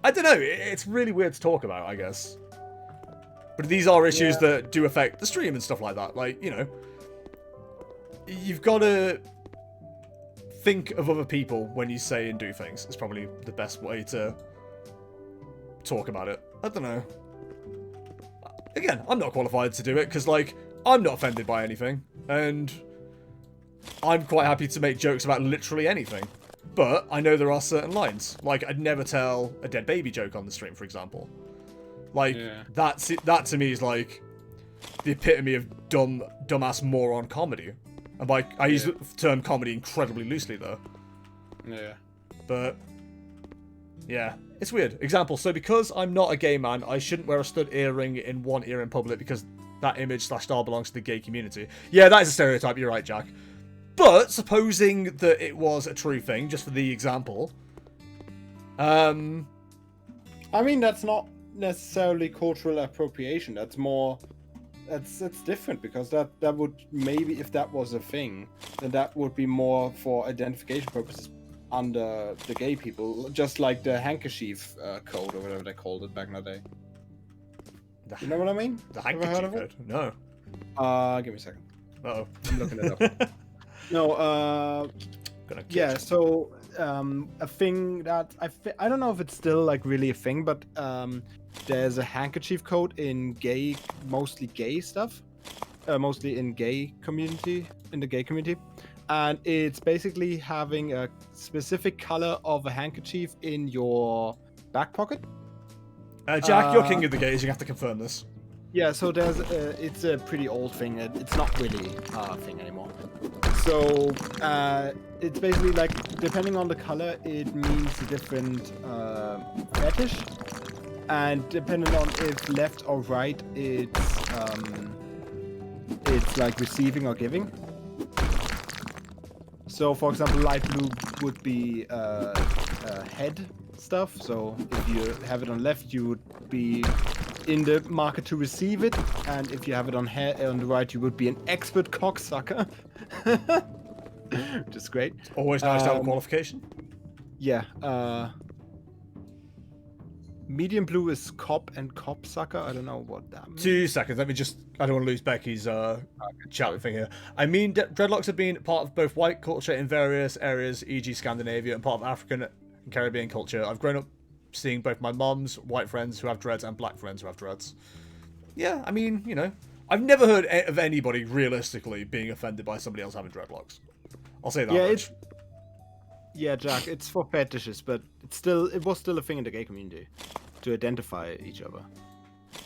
I don't know, it's really weird to talk about, I guess. But these are issues that do affect the stream and stuff like that. Like, you know, you've got to think of other people when you say and do things. It's probably the best way to talk about it. I don't know. Again, I'm not qualified to do it because, like, I'm not offended by anything. And I'm quite happy to make jokes about literally anything. But I know there are certain lines. Like, I'd never tell a dead baby joke on the stream, for example. Like, that to me is, like, the epitome of dumbass moron comedy. And, like, I use the term comedy incredibly loosely, though. Yeah. But yeah, it's weird. Example, so because I'm not a gay man, I shouldn't wear a stud earring in one ear in public because that image/star belongs to the gay community. Yeah, that is a stereotype, you're right, Jack. But supposing that it was a true thing, just for the example, I mean, that's not necessarily cultural appropriation. That's more, that's different, because that would, maybe if that was a thing, then that would be more for identification purposes under the gay people, just like the handkerchief code or whatever they called it back in the day. You know what I mean? The Ever heard handkerchief of it? code? No. Give me a second. Uh-oh. I'm looking it up. No, Gonna catch yeah, it. so a thing that I don't know if it's still like really a thing, but there's a handkerchief code in mostly gay stuff, mostly in the gay community, and it's basically having a specific color of a handkerchief in your back pocket. Jack, you're king of the gays, you have to confirm this. Yeah, so there's it's a pretty old thing. It's not really a thing anymore. So it's basically like, depending on the color, it means a different fetish, and depending on if left or right, it's like receiving or giving. So, for example, light blue would be head stuff. So if you have it on left, you would be in the market to receive it, and if you have it on the right, you would be an expert cocksucker. Which is great. Always nice to have a qualification. Yeah. Medium blue is cop and cop sucker. I don't know what that means. 2 seconds. Let me just. I don't want to lose Becky's chat thing here. I mean, dreadlocks have been part of both white culture in various areas, e.g., Scandinavia, and part of African and Caribbean culture. I've grown up seeing both my mom's white friends who have dreads and black friends who have dreads. Yeah, I mean, you know, I've never heard of anybody realistically being offended by somebody else having dreadlocks. I'll say that much. Yeah, Jack, it's for fetishes, but it was still a thing in the gay community to identify each other,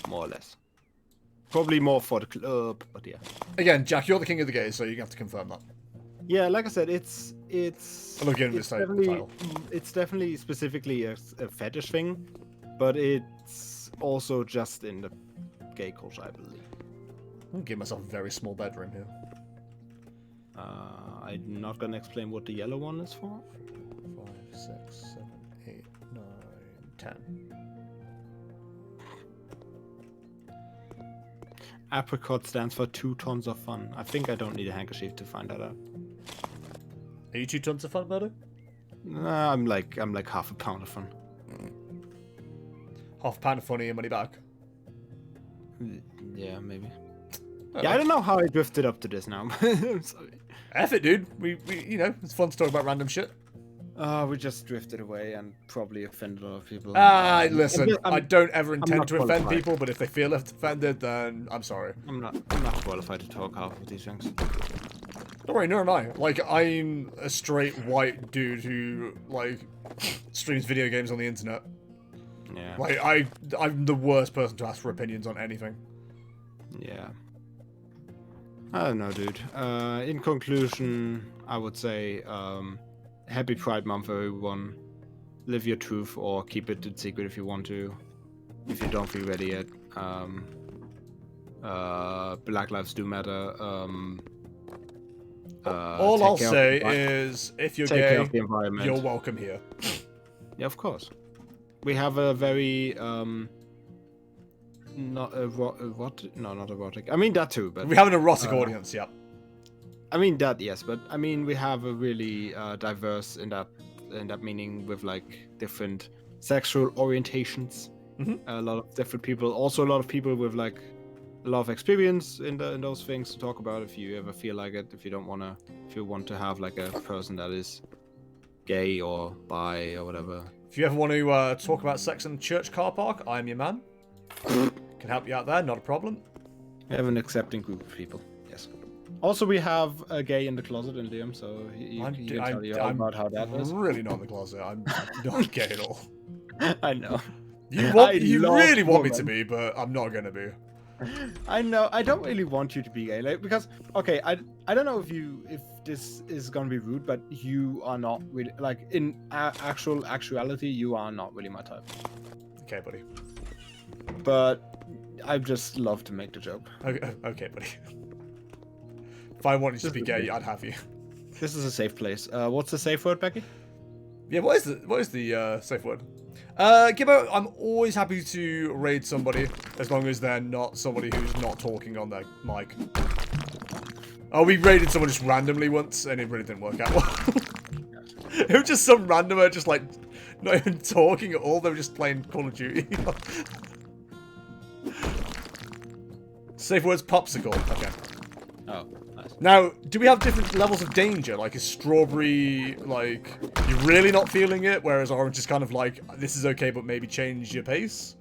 more or less. Probably more for the club, but yeah. Again, Jack, you're the king of the gays, so you have to confirm that. Yeah, like I said, it's definitely specifically a fetish thing, but it's also just in the gay culture, I believe. I'm gonna give myself a very small bedroom here. I'm not gonna explain what the yellow one is for. 5, 6, 7, 8, 9, 10. Apricot stands for 2 tons of fun. I think I don't need a handkerchief to find that out. Are you 2 tons of fun, buddy? Nah, I'm like half a pound of fun. Half a pound of fun and your money back. Yeah, maybe. Oh, yeah, I don't know how I drifted up to this now. I'm sorry. F it, dude. We, you know, it's fun to talk about random shit. We just drifted away and probably offended a lot of people. Listen, I don't ever intend to offend qualified. people, but if they feel offended, then I'm sorry. I'm not qualified to talk half of these things. Don't worry, nor am I. Like, I'm a straight white dude who, like, streams video games on the internet. Yeah. Like, I'm the worst person to ask for opinions on anything. Yeah. I don't know, dude. In conclusion, I would say, happy Pride Month, everyone. Live your truth, or keep it in secret if you want to. If you don't feel ready yet. Black lives do matter. All I'll say is, if you're gay, you're welcome here. Yeah, of course. We have a very not erotic. I mean that too, but We have an erotic audience, yeah. I mean that, yes, but I mean we have a really diverse in that meaning, with like different sexual orientations. Mm-hmm. A lot of different people, also a lot of people with like a lot of experience in those things to talk about if you ever feel like it. If you want to have like a person that is gay or bi or whatever. If you ever want to talk about sex in the church car park, I'm your man. Can help you out there, not a problem. We have an accepting group of people. Yes. Also, we have a gay in the closet in Liam, so he can tell you all about how that was. I'm really not in the closet. I'm not gay at all. I know. You really want me to be, but I'm not going to be. I know. I don't really want you to be gay, like, because okay, I don't know if this is gonna be rude, but you are not really like in actuality you are not really my type. Okay, buddy. But I just love to make the joke. Okay, buddy. If I wanted you to be gay, I'd have you. This is a safe place. What's the safe word, Becky? Yeah, what is the safe word? Gibbo, I'm always happy to raid somebody as long as they're not somebody who's not talking on their mic. Oh, we raided someone just randomly once, and it really didn't work out well. It was just some randomer, just like not even talking at all. They were just playing Call of Duty. Safe words, popsicle. Okay. Oh, nice. Now, do we have different levels of danger? Like, is strawberry, like, you're really not feeling it, whereas orange is kind of like, this is okay, but maybe change your pace?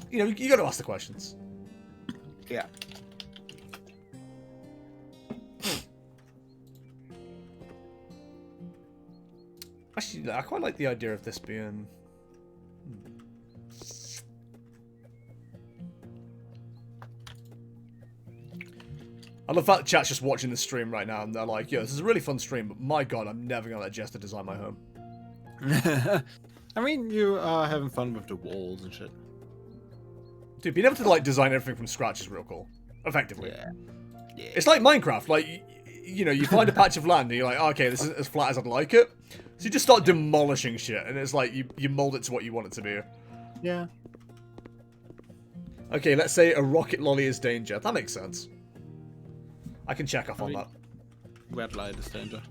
You know, you gotta ask the questions. Yeah. Actually, I quite like the idea of this being... I love that chat's just watching the stream right now, and they're like, yo, this is a really fun stream, but my god, I'm never gonna let Jester design my home. I mean, you are having fun with the walls and shit. Dude, being able to, like, design everything from scratch is real cool. Effectively. Yeah. Yeah. It's like Minecraft, like, you know, you find a patch of land, and you're like, oh, okay, this is as flat as I'd like it. So you just start demolishing shit, and it's like, you mold it to what you want it to be. Yeah. Okay, let's say a rocket lolly is danger. That makes sense. I can check off on that. Red light is danger.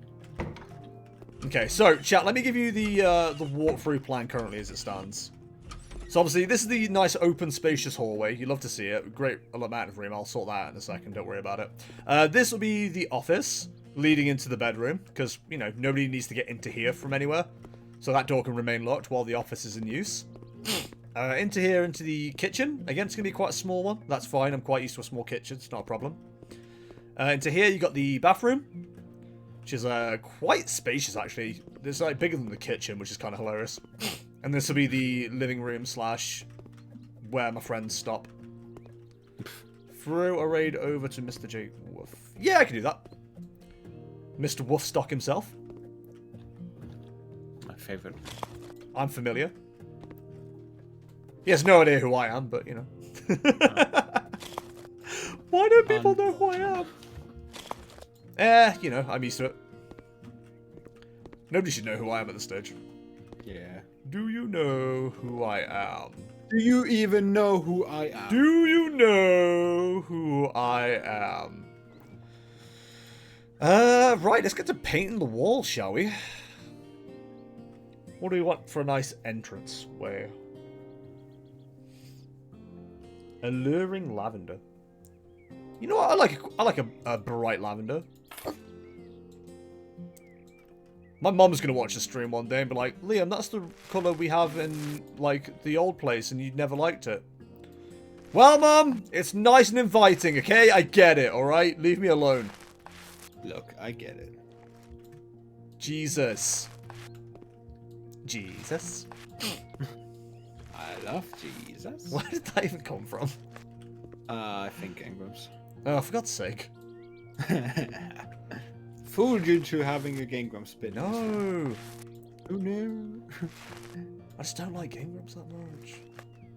Okay, so, chat, let me give you the walkthrough plan currently as it stands. So, obviously, this is the nice, open, spacious hallway. You love to see it. Great amount of room. I'll sort that out in a second. Don't worry about it. This will be the office leading into the bedroom, because, you know, nobody needs to get into here from anywhere. So that door can remain locked while the office is in use. Into here, into the kitchen. Again, it's going to be quite a small one. That's fine. I'm quite used to a small kitchen. It's not a problem. Into here, you got the bathroom, which is quite spacious, actually. It's like bigger than the kitchen, which is kind of hilarious. And this will be the living room / where my friends stop. Throw a raid over to Mr. J. Wolf. Yeah, I can do that. Mr. Wolfstock himself. My favorite. I'm familiar. He has no idea who I am, but, you know. Why don't people know who I am? You know, I'm used to it. Nobody should know who I am at this stage. Yeah. Do you know who I am? Do you even know who I am? Do you know who I am? Right, let's get to painting the wall, shall we? What do we want for a nice entrance way? Alluring lavender. You know what? I like a bright lavender. My mom's gonna watch the stream one day and be like, Liam, that's the colour we have in, like, the old place and you never liked it. Well, Mom, it's nice and inviting, okay? I get it, alright? Leave me alone. Look, I get it. Jesus. Jesus. I love Jesus. Where did that even come from? I think Ingrams. Oh, for God's sake. Fooled you into having a Game Grumps spin. No. Oh no. I just don't like Game Grumps that much.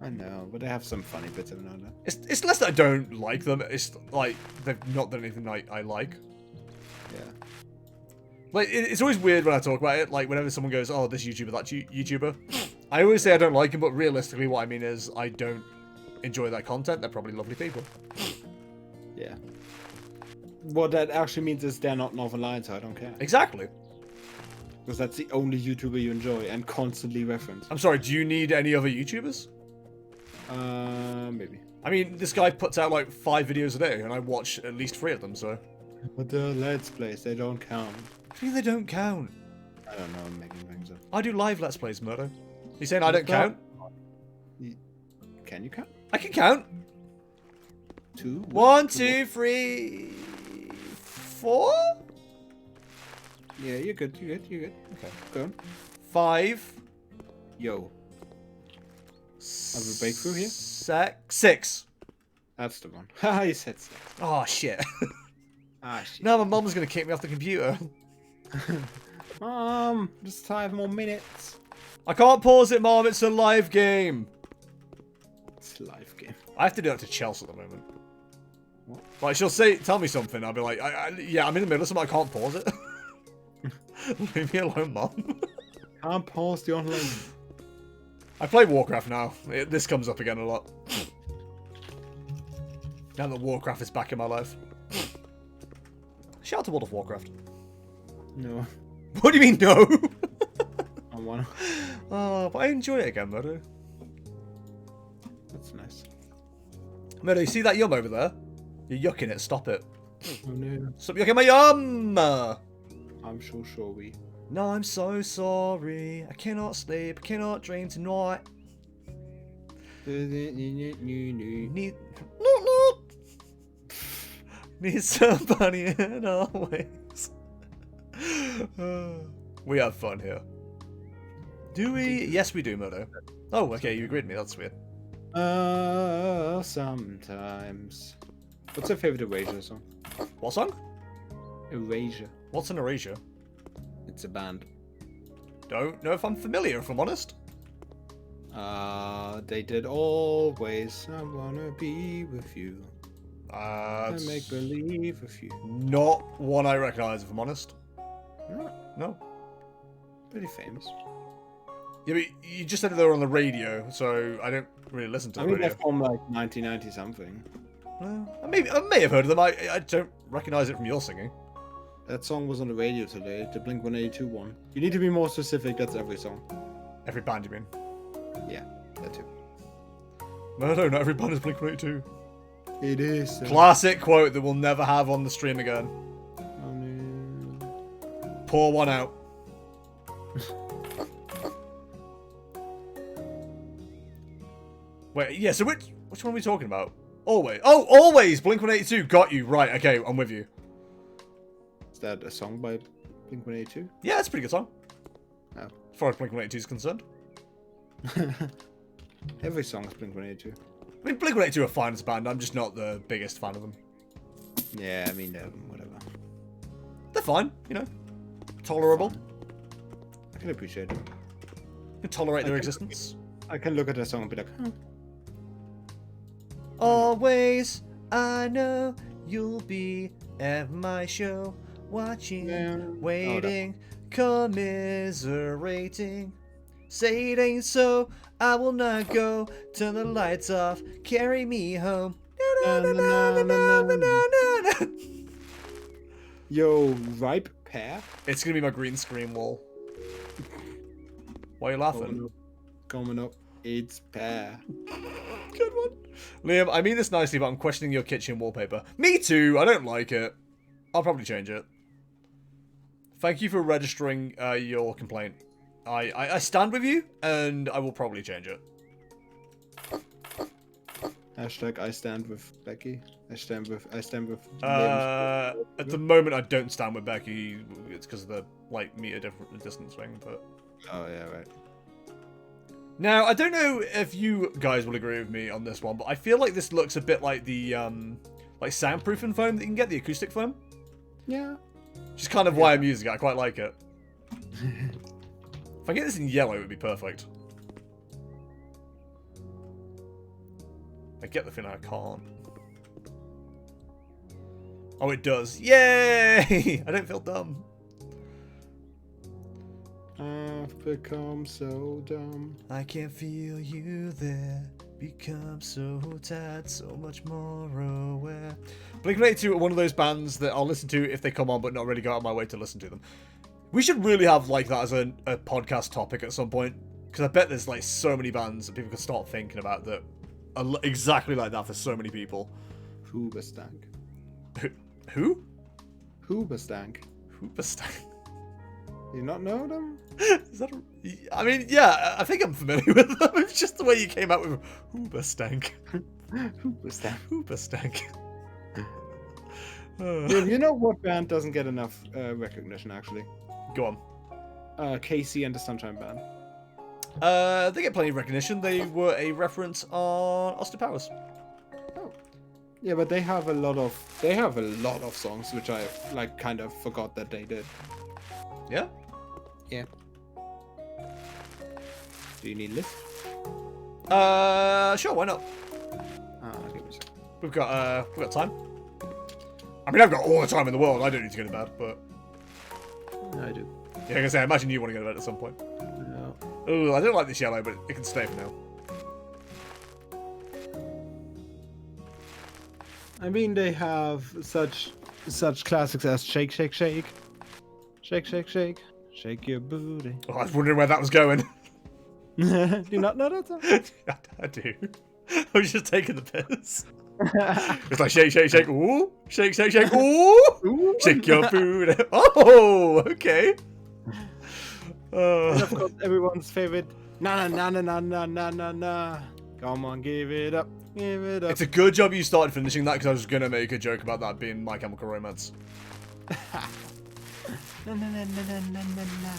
I know, but they have some funny bits every now and then. It's less that I don't like them. It's like they've not done anything I like. Yeah. Like it's always weird when I talk about it. Like whenever someone goes, "Oh, this YouTuber, that YouTuber," I always say I don't like him, but realistically, what I mean is I don't enjoy their content. They're probably lovely people. Yeah. What that actually means is they're not Northern Lions, so I don't care. Exactly. Because that's the only YouTuber you enjoy and constantly reference. I'm sorry. Do you need any other YouTubers? Maybe. I mean, this guy puts out like 5 videos a day, and I watch at least 3 of them. So. But the Let's Plays, they don't count. I mean, they don't count. I don't know, I'm making things up. I do live Let's Plays, Murdo. You saying I don't count? Can you count? I can count. 2? 1, 2, 3, 4. Yeah, you're good. You're good. Okay. Go on. 5. Yo. Have a breakthrough here? 6. That's the one. Haha, you said 6. Oh, shit. Ah, shit. Now my mom's going to kick me off the computer. Mom, just 5 more minutes. I can't pause it, Mom. It's a live game. It's a live game. I have to do that to Chelsea at the moment. What? Like, she'll tell me something. I'll be like, yeah, I'm in the middle of something. I can't pause it. Leave me alone, Mom. Can't pause the online. I play Warcraft now. This comes up again a lot. Now that Warcraft is back in my life. Shout out to World of Warcraft. No. What do you mean, no? I wanna. Oh, but I enjoy it again, Murdo. That's nice. Murdo, you see that yum over there? You're yucking it. Stop it. Oh no. Stop yucking my yum! I'm so sorry. No, I'm so sorry. I cannot sleep. I cannot dream tonight. Need... Need somebody in always. We have fun here. Do we? Yes, we do, Murdo. Oh, okay, you agreed with me. That's weird. Sometimes. What's your favorite Erasure song? What song? Erasure. What's an Erasure? It's a band. Don't know if I'm familiar, if I'm honest. They did always. I wanna be with you. I make believe with you. Not one I recognise, if I'm honest. No. No. Pretty famous. Yeah, but you just said that they were on the radio, so I don't really listen to the I mean, radio. they're from like 1990 something. I may have heard of them. I don't recognise it from your singing. That song was on the radio today, the Blink-182 one. You need to be more specific, that's every song. Every band, you mean? Yeah, that too. No, not every band is Blink-182. It is. Classic quote that we'll never have on the stream again. Oh no. Pour one out. Wait, yeah, so which one are we talking about? Always. Oh, Always! Blink-182, got you. Right, okay, I'm with you. Is that a song by Blink-182? Yeah, it's a pretty good song. Oh. As far as Blink-182 is concerned. Every song is Blink-182. I mean, Blink-182 are fine as a band, I'm just not the biggest fan of them. Yeah, I mean, whatever. They're fine, you know. Tolerable. I can appreciate it. You can tolerate their existence. I can look at a song and be like, huh. Always, I know you'll be at my show, watching, Yeah. waiting, commiserating. Say it ain't so, I will not go. Turn the lights off, carry me home. Yo, ripe pear? It's gonna be my green screen wall. Why are you laughing? Coming up. It's pear. Good one. Liam, I mean this nicely, but I'm questioning your kitchen wallpaper. Me too, I don't like it. I'll probably change it. Thank you for registering your complaint. I stand with you, and I will probably change it. Hashtag I stand with Becky. I stand with At the moment, I don't stand with Becky. It's because of the like meter distance thing, but. Oh yeah, right. Now, I don't know if you guys will agree with me on this one, but I feel like this looks a bit like the like soundproofing foam that you can get, the acoustic foam. Yeah. Which is kind of why I'm using it. I quite like it. If I get this in yellow, it would be perfect. I get the feeling I can't. Oh, it does. Yay! I don't feel dumb. I've become so dumb. I can feel you there. Become so tired, so much more aware. Blink-182 are one of those bands that I'll listen to if they come on, but not really go out of my way to listen to them. We should really have like that as a podcast topic at some point, because I bet there's like so many bands that people could start thinking about that are exactly like that for so many people. Hoobastank. Who? Hoobastank. Hoobastank. You not know them? Is that I mean, yeah, I think I'm familiar with them. It's just the way you came out with Hoobastank. Hoobastank. Hoobastank. You know what band doesn't get enough recognition, actually? Go on. Casey and the Sunshine Band. They get plenty of recognition. They were a reference on Austin Powers. Yeah, but they have a lot of songs which I like kind of forgot that they did. Yeah? Yeah. Do you need a list? Sure, why not? Give me a second. We've got time. I mean, I've got all the time in the world. I don't need to go to bed, but I do. yeah, like I say, I imagine you want to go to bed at some point. No. Ooh, I don't like this yellow, but it can stay for now. I mean, they have such classics as Shake, Shake, Shake. Shake, Shake, Shake. Shake your booty. Oh, I was wondering where that was going. Do you not know that song? I do. I was just taking the piss. It's like shake, shake, shake, ooh, shake, shake, shake, ooh, shake your booty. Oh, okay. And of course, everyone's favorite. Na na na na na na na na. Come on, give it up, give it up. It's a good job you started finishing that because I was gonna make a joke about that being My Chemical Romance. Na na na na na na na na.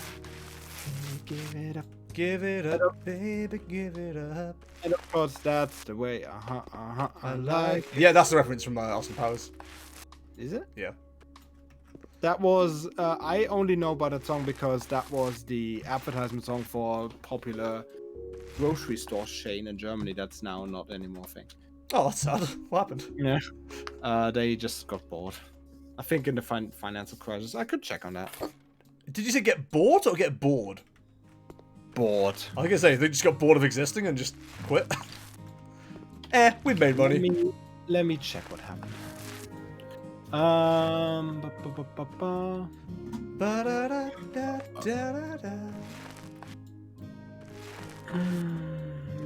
Give it up. Give it up, baby, give it up. And of course, that's the way. I like it. Yeah, that's the reference from Austin Powers. Is it? Yeah. That was. I only know about that song because that was the advertisement song for a popular grocery store chain in Germany. That's now not anymore a thing. Oh, that's sad. What happened? Yeah. They just got bored. I think in the financial crisis. I could check on that. Did you say get bought or get bored? Bored. I was gonna say, they just got bored of existing and just quit. We made money. Let me check what happened.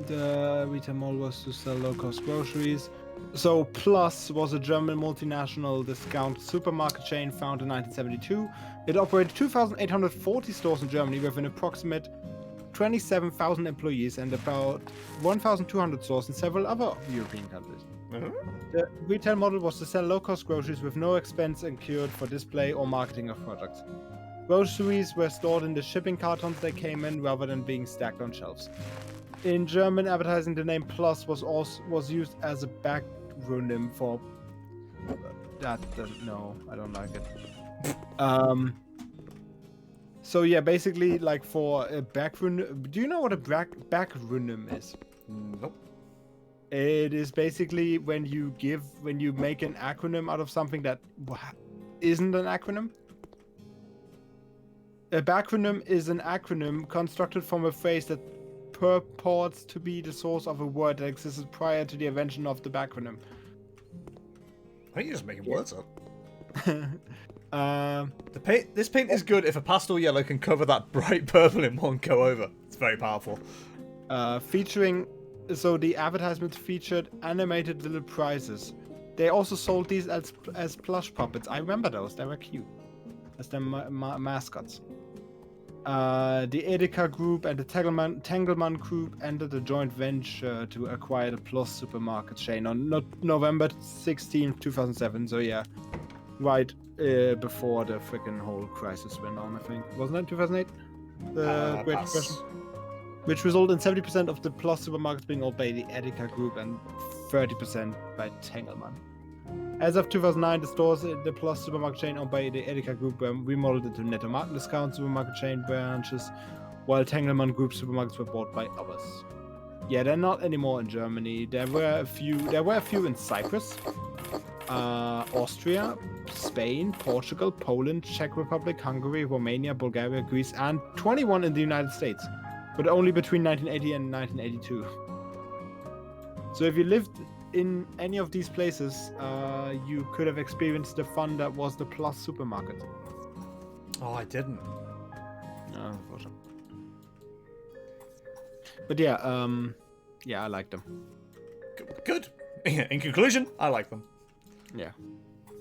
The retail model was to sell low-cost groceries. So Plus was a German multinational discount supermarket chain founded in 1972. It operated 2,840 stores in Germany with an approximate 27,000 employees and about 1,200 stores in several other European countries. The retail model was to sell low-cost groceries with no expense incurred for display or marketing of products. Groceries were stored in the shipping cartons they came in rather than being stacked on shelves. In German advertising, the name Plus was used as a backronym for that. No, I don't like it. So yeah, basically, like for a backronym. Do you know what a backronym is? Nope. It is basically when you make an acronym out of something that isn't an acronym. A backronym is an acronym constructed from a phrase that purports to be the source of a word that existed prior to the invention of the backronym. I think you're just making words up. This paint is good if a pastel yellow can cover that bright purple in one go over. It's very powerful. So the advertisements featured animated little prizes. They also sold these as plush puppets. I remember those. They were cute. As their mascots. The Edeka Group and the Tengelmann Group entered a joint venture to acquire the Plus supermarket chain on November 16, 2007. So yeah, right before the freaking whole crisis went on, I think. Wasn't that 2008? The Great Depression? Which resulted in 70% of the Plus supermarkets being owned by the Edeka Group and 30% by Tengelmann. As of 2009, the stores in the Plus supermarket chain owned by the Edeka Group were remodeled into Netto Marken discount supermarket chain branches, while Tengelmann Group supermarkets were bought by others. Yeah, they're not anymore in Germany. There were a few in Cyprus, Austria, Spain, Portugal, Poland, Czech Republic, Hungary, Romania, Bulgaria, Greece, and 21 in the United States, but only between 1980 and 1982. So if you lived in any of these places, you could have experienced the fun that was the Plus supermarket. Oh, I didn't. No, unfortunately. But yeah, I like them. Good. In conclusion, I like them. Yeah,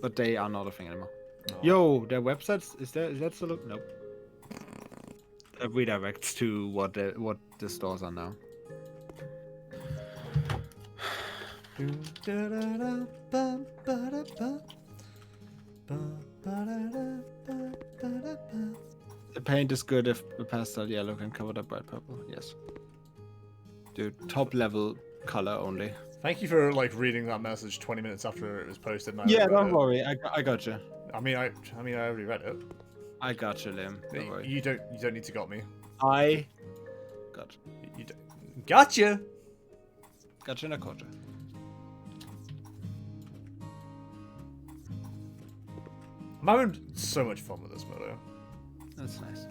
but they are not a thing anymore. Oh. Yo, their websites is that still? Nope. That redirects to what the stores are now. The paint is good if the pastel yellow can cover the bright purple. Yes. Dude, top level color only. Thank you for like reading that message 20 minutes after it was posted. And I Yeah, read don't it. worry. I got you. I mean, I already read it. I got you, Liam. Don't worry. You don't need to got me. I got you. You don't. Gotcha. Got you in a quarter. I'm having so much fun with this moto. That's nice.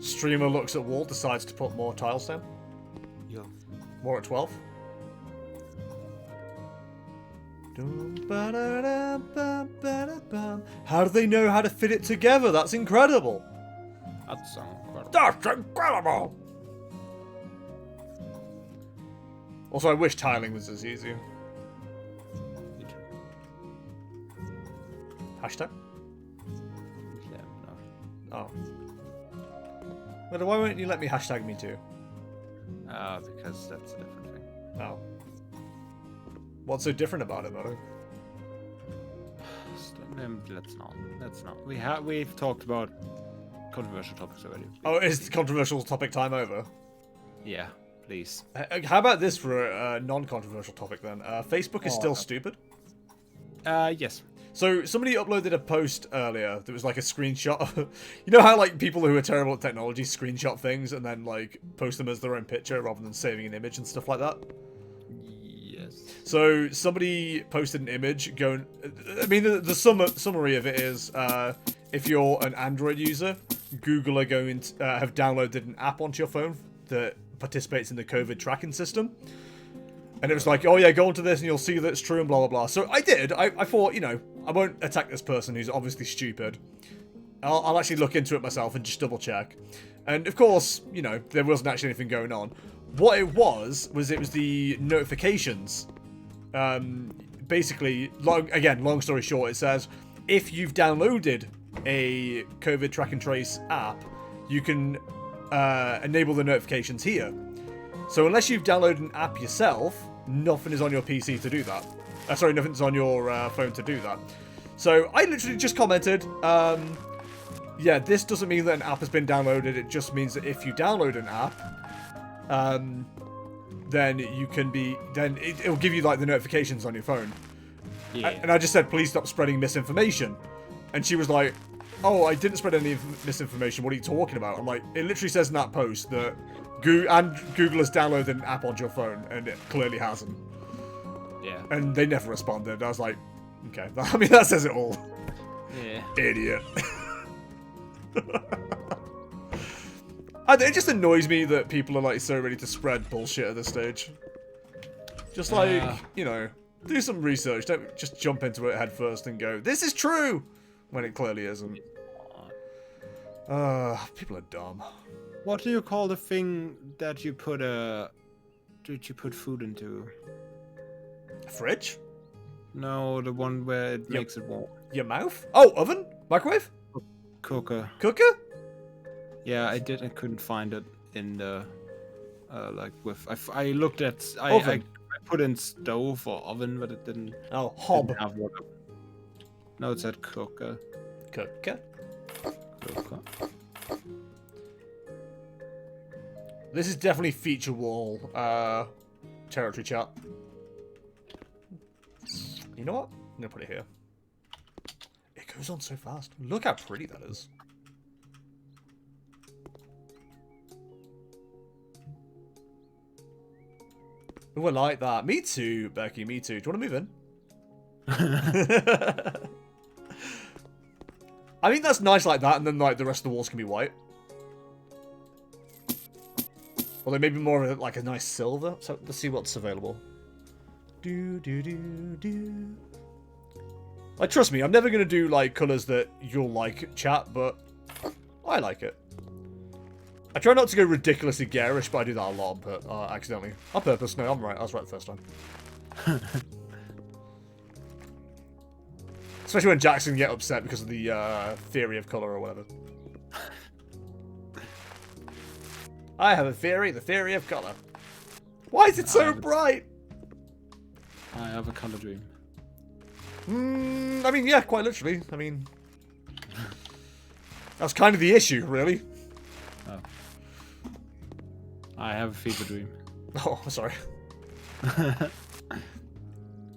Streamer looks at wall, decides to put more tiles down. Yo. More at 12. How do they know how to fit it together? That's incredible. That's incredible. That's incredible. Also, I wish tiling was as easy. Me too. Hashtag? Yeah, no. Oh. Well, why won't you let me hashtag me too? Because that's a different thing. Oh. What's so different about it, Moto? Let's not. We've talked about controversial topics already. Oh, is the controversial topic time over? Yeah, please. How about this for a non-controversial topic then? Facebook is still stupid. Yes. So somebody uploaded a post earlier that was like a screenshot. You know how like people who are terrible at technology screenshot things and then like post them as their own picture rather than saving an image and stuff like that? Yes. So somebody posted an image going... I mean, the summary of it is, if you're an Android user, Google are going to have downloaded an app onto your phone that participates in the COVID tracking system. And it was like, oh yeah, go onto this and you'll see that it's true and blah, blah, blah. So I did. I thought, you know, I won't attack this person who's obviously stupid. I'll actually look into it myself and just double check. And of course, you know, there wasn't actually anything going on. What it was the notifications. Basically, long story short, it says, if you've downloaded a COVID track and trace app, you can enable the notifications here. So unless you've downloaded an app yourself, nothing is on your PC to do that. Sorry, nothing's on your phone to do that. So I literally just commented, yeah, this doesn't mean that an app has been downloaded. It just means that if you download an app, then you can be, then it'll give you like the notifications on your phone. Yeah. And I just said, please stop spreading misinformation. And she was like, oh, I didn't spread any misinformation. What are you talking about? I'm like, it literally says in that post that Google has downloaded an app onto your phone, and it clearly hasn't. Yeah. And they never responded. I was like, okay. I mean, that says it all. Yeah. Idiot. It just annoys me that people are like so ready to spread bullshit at this stage. Just like, you know, do some research. Don't just jump into it head first and go, this is true, when it clearly isn't. People are dumb. What do you call the thing that you put food into? Fridge? No, the one where it makes it warm. Your mouth? Oh, oven? Microwave? Cooker. Cooker? Yeah, I couldn't find it in the I looked at I put in stove or oven, but it didn't. Oh, hob. Didn't have water. No, it said cooker. Cooker. Cooker. This is definitely feature wall territory, chat. You know what? I'm gonna put it here. It goes on so fast. Look how pretty that is. Oh, I like that. Me too, Becky. Me too. Do you want to move in? I think that's nice like that, and then like the rest of the walls can be white. Although maybe more of like a nice silver. So let's see what's available. Like, trust me, I'm never gonna do like colours that you'll like, chat, but I like it. I try not to go ridiculously garish, but I do that a lot accidentally. On purpose. No, I'm right. I was right the first time. Especially when Jackson get upset because of the theory of colour or whatever. I have a theory, the theory of colour. Why is it so bright? I have a colour dream. I mean, yeah, quite literally. I mean, that's kind of the issue, really. Oh. I have a fever dream. Oh, sorry.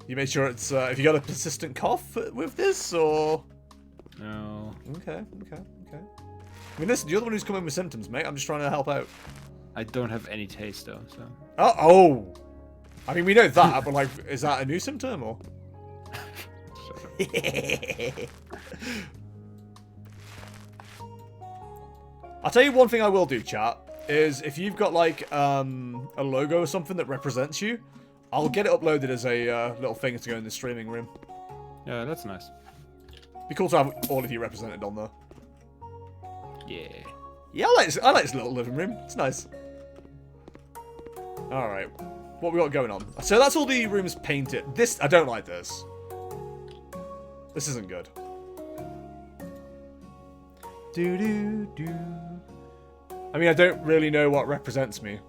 You made sure it's, if you got a persistent cough with this, or? No. Okay. I mean, listen, you're the one who's coming with symptoms, mate. I'm just trying to help out. I don't have any taste though, so. Oh! I mean, we know that, but like, is that a new symptom, or? I'll tell you one thing I will do, chat, is if you've got like, a logo or something that represents you, I'll get it uploaded as a little thing to go in the streaming room. Yeah, that's nice. Be cool to have all of you represented on there. Yeah. Yeah, I like this little living room. It's nice. Alright. What we got going on? So that's all the rooms painted. This, I don't like this. This isn't good. Do. I mean, I don't really know what represents me.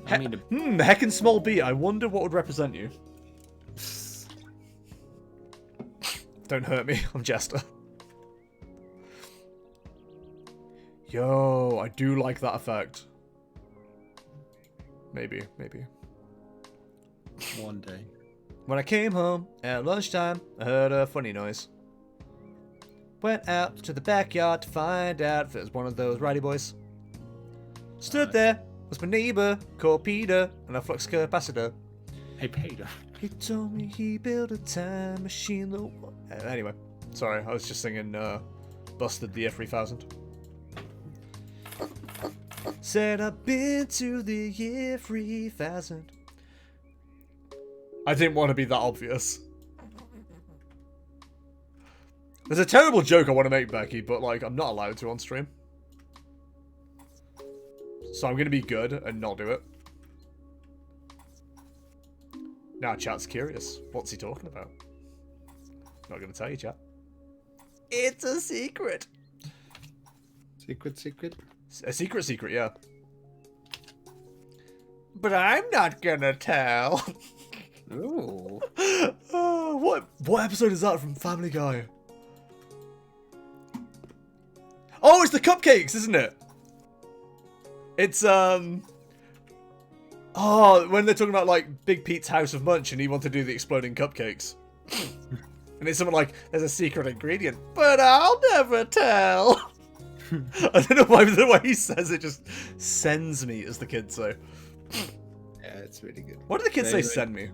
I mean, heckin' small B. I wonder what would represent you. Don't hurt me. I'm Jester. Yo, I do like that effect. Maybe. one day. When I came home at lunchtime, I heard a funny noise. Went out to the backyard to find out if it was one of those righty boys. Stood there, was my neighbour, called Peter, and a flux capacitor. Hey, Peter. He told me he built a time machine. Anyway, sorry, I was just singing Busted the F3000. Said I've been to the year 3000. I didn't want to be that obvious. There's a terrible joke I want to make, Becky, but like I'm not allowed to on stream. So I'm going to be good and not do it. Now chat's curious. What's he talking about? Not going to tell you, chat. It's a secret. Secret? A secret, yeah. But I'm not gonna tell. Ooh. Oh, what episode is that from Family Guy? Oh, it's the cupcakes, isn't it? It's oh, when they're talking about like Big Pete's House of Munch and he wants to do the exploding cupcakes. And it's something like, there's a secret ingredient, but I'll never tell. I don't know why the way he says it just sends me, as the kids say. Yeah, it's really good. What do the kids say, send me?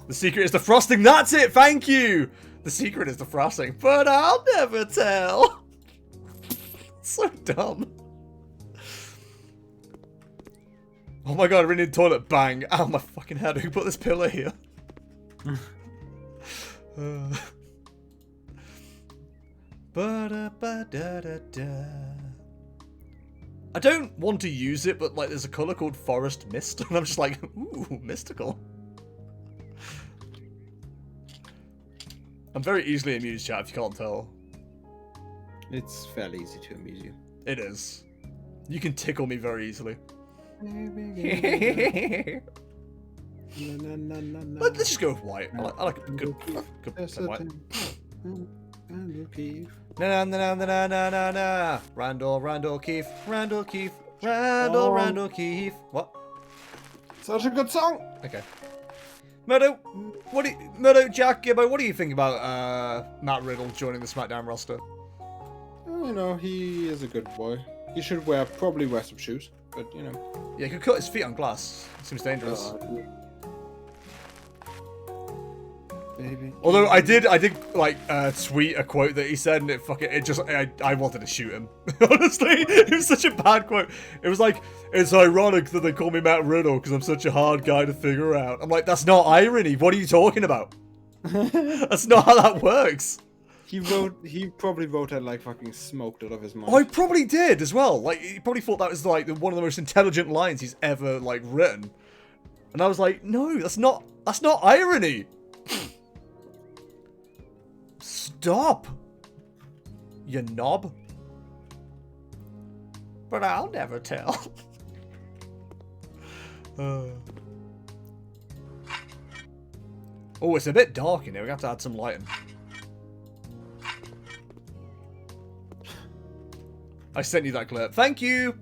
The secret is the frosting. That's it, thank you! The secret is the frosting, but I'll never tell. So dumb. Oh my god, I really need toilet. Bang. Ow, my fucking head. Who put this pillow here? I don't want to use it, but like there's a colour called Forest Mist, and I'm just like, ooh, mystical. I'm very easily amused, chat, if you can't tell. It's fairly easy to amuse you. It is. You can tickle me very easily. But let's just go with white. I like a good white. Na. Randall Keefe. Randall Keefe. What? Such a good song. Okay. Murdo, Jack, Gibbo, what do you think about Matt Riddle joining the SmackDown roster? You know, he is a good boy. He should probably wear some shoes, but you know. Yeah, he could cut his feet on glass. Seems dangerous. Baby. Although I did like tweet a quote that he said, and I wanted to shoot him. Honestly, it was such a bad quote. It was like, it's ironic that they call me Matt Riddle because I'm such a hard guy to figure out. I'm like, that's not irony. What are you talking about? That's not how that works. He probably wrote that like fucking smoked out of his mind. Oh, he probably did as well. Like, he probably thought that was like one of the most intelligent lines he's ever like written. And I was like, no, that's not irony. Stop, you knob. But I'll never tell. Oh, it's a bit dark in here. We have to add some lighting. I sent you that clip. Thank you!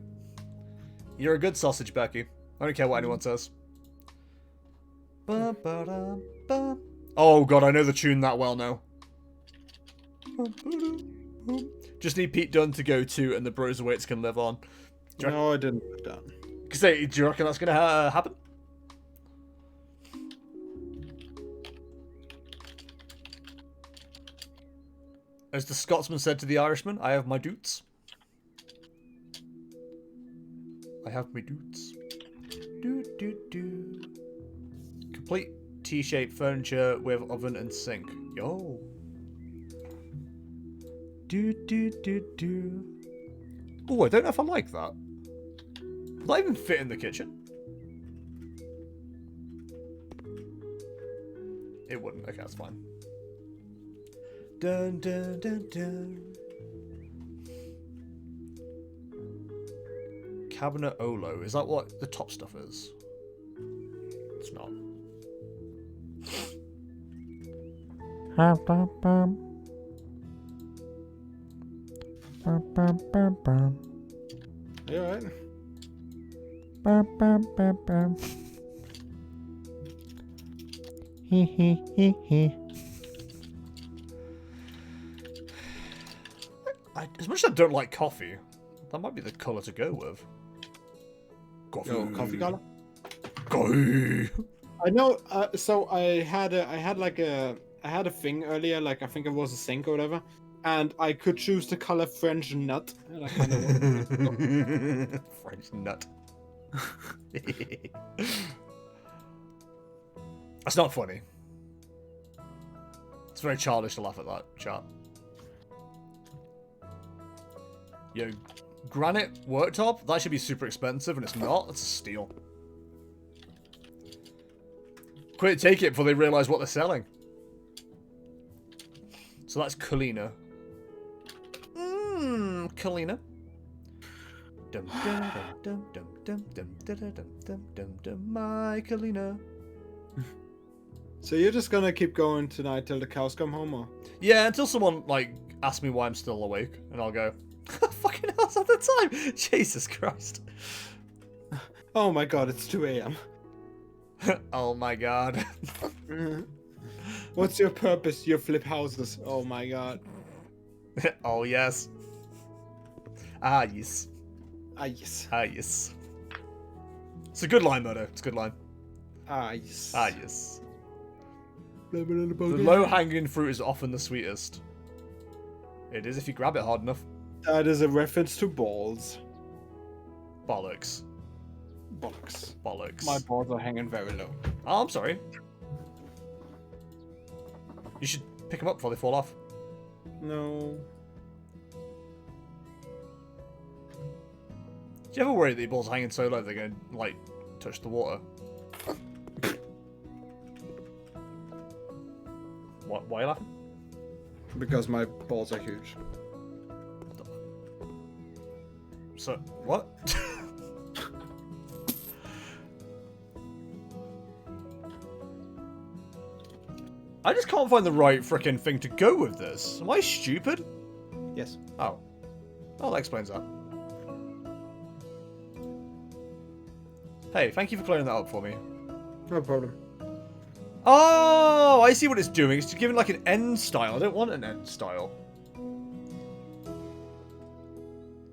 You're a good sausage, Becky. I don't care what anyone says. Oh god, I know the tune that well now. Just need Pete Dunne to go to and the Broserweights can live on. No, I didn't put that. Do you reckon that's going to happen? As the Scotsman said to the Irishman, I have my doots. I have my doots. Complete T-shaped furniture with oven and sink. Yo. Oh, I don't know if I like that. Would that even fit in the kitchen? It wouldn't. Okay, that's fine. Dun dun dun dun. Cabinet Olo. Is that what the top stuff is? It's not. You alright? As much as I don't like coffee, that might be the colour to go with. Coffee. Yo, coffee color? Coffee. I know. So I had a thing earlier. Like I think it was a sink or whatever, and I could choose the color French nut. And I kind of French nut. That's not funny. It's very childish to laugh at that, chat. Yo, granite worktop? That should be super expensive, and it's not. It's a steal. Quick, take it before they realise what they're selling. So that's Kalina. Kalina. Dum dum dum dum dum dum dum dum dum dum dum. My Kalina. So you're just gonna keep going tonight till the cows come home, or? Yeah, until someone like asks me why I'm still awake, and I'll go, "Fucking hell's at the time." Jesus Christ. Oh my god, it's 2 a.m. Oh my god. What's your purpose? You flip houses. Oh my god. Oh yes. Ah yes. Ah yes. Ah yes. It's a good line, Murdo. It's a good line. Ah yes. Ah yes. The low-hanging fruit is often the sweetest. It is if you grab it hard enough. That is a reference to balls. Bollocks. Bollocks. Bollocks. My balls are hanging very low. Oh, I'm sorry. You should pick them up before they fall off. No. Do you ever worry that your balls are hanging so low they're going to, like, touch the water? What? Why are you laughing? Because my balls are huge. So, what? I just can't find the right frickin' thing to go with this. Am I stupid? Yes. Oh. Oh, that explains that. Hey, thank you for clearing that up for me. No problem. Oh, I see what it's doing. It's giving like an end style. I don't want an end style.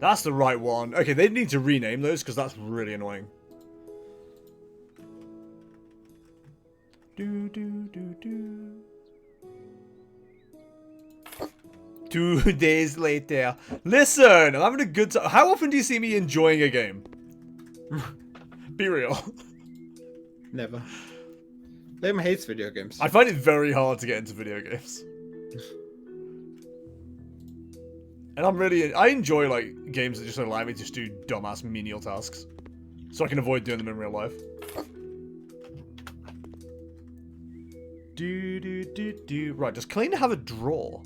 That's the right one. Okay, they need to rename those because that's really annoying. 2 days later. Listen, I'm having a good time. How often do you see me enjoying a game? Be real. Never. Liam hates video games. I find it very hard to get into video games. And I enjoy like games that just allow me to just do dumbass menial tasks. So I can avoid doing them in real life. Right, does Kalina have a drawer?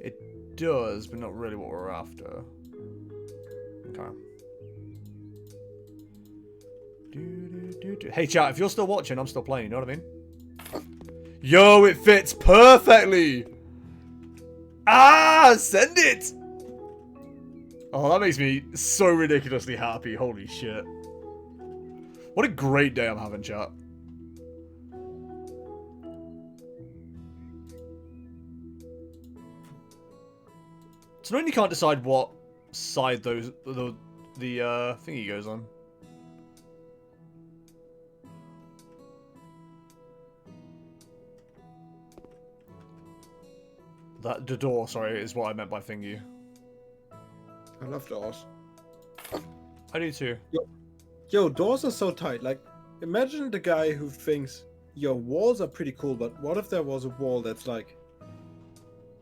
It does, but not really what we're after. Okay. Hey chat, if you're still watching, I'm still playing, you know what I mean? Yo, it fits perfectly. Ah, send it. Oh, that makes me so ridiculously happy. Holy shit. What a great day I'm having, chat. So then you can't decide what side the thingy goes on. The door, sorry, is what I meant by thingy. I love doors. I do too. Yo, doors are so tight. Like, imagine the guy who thinks, yo, walls are pretty cool, but what if there was a wall that's like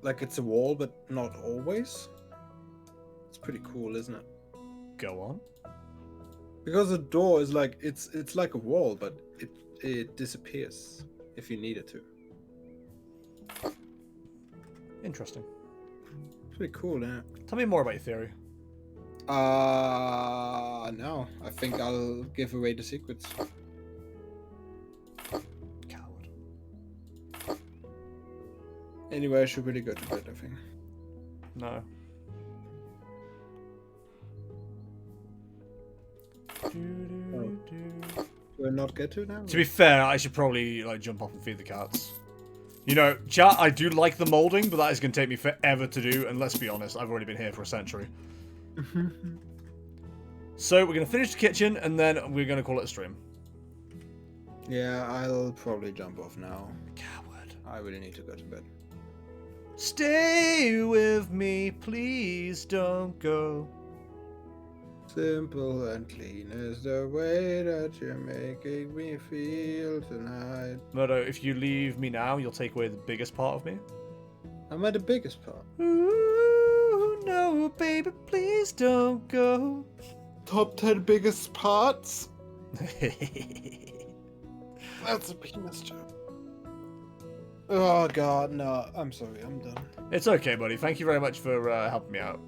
it's a wall, but not always? It's pretty cool, isn't it? Go on. Because a door is like, it's like a wall, but it disappears if you need it to. Interesting. Pretty cool, yeah. Tell me more about your theory. No. I think I'll give away the secrets. Coward. Anyway, I should really go to bed, I think. No. Do I not get to now? To be fair, I should probably like jump up and feed the cats. You know, chat, I do like the molding, but that is going to take me forever to do, and let's be honest, I've already been here for a century. So, we're going to finish the kitchen, and then we're going to call it a stream. Yeah, I'll probably jump off now. Coward. I really need to go to bed. Stay with me, please don't go. Simple and clean is the way that you're making me feel tonight. Murdo, if you leave me now, you'll take away the biggest part of me. Am I the biggest part? Ooh, no, baby, please don't go. Top 10 biggest parts? That's a penis joke. Oh god, no. I'm sorry, I'm done. It's okay, buddy. Thank you very much for helping me out.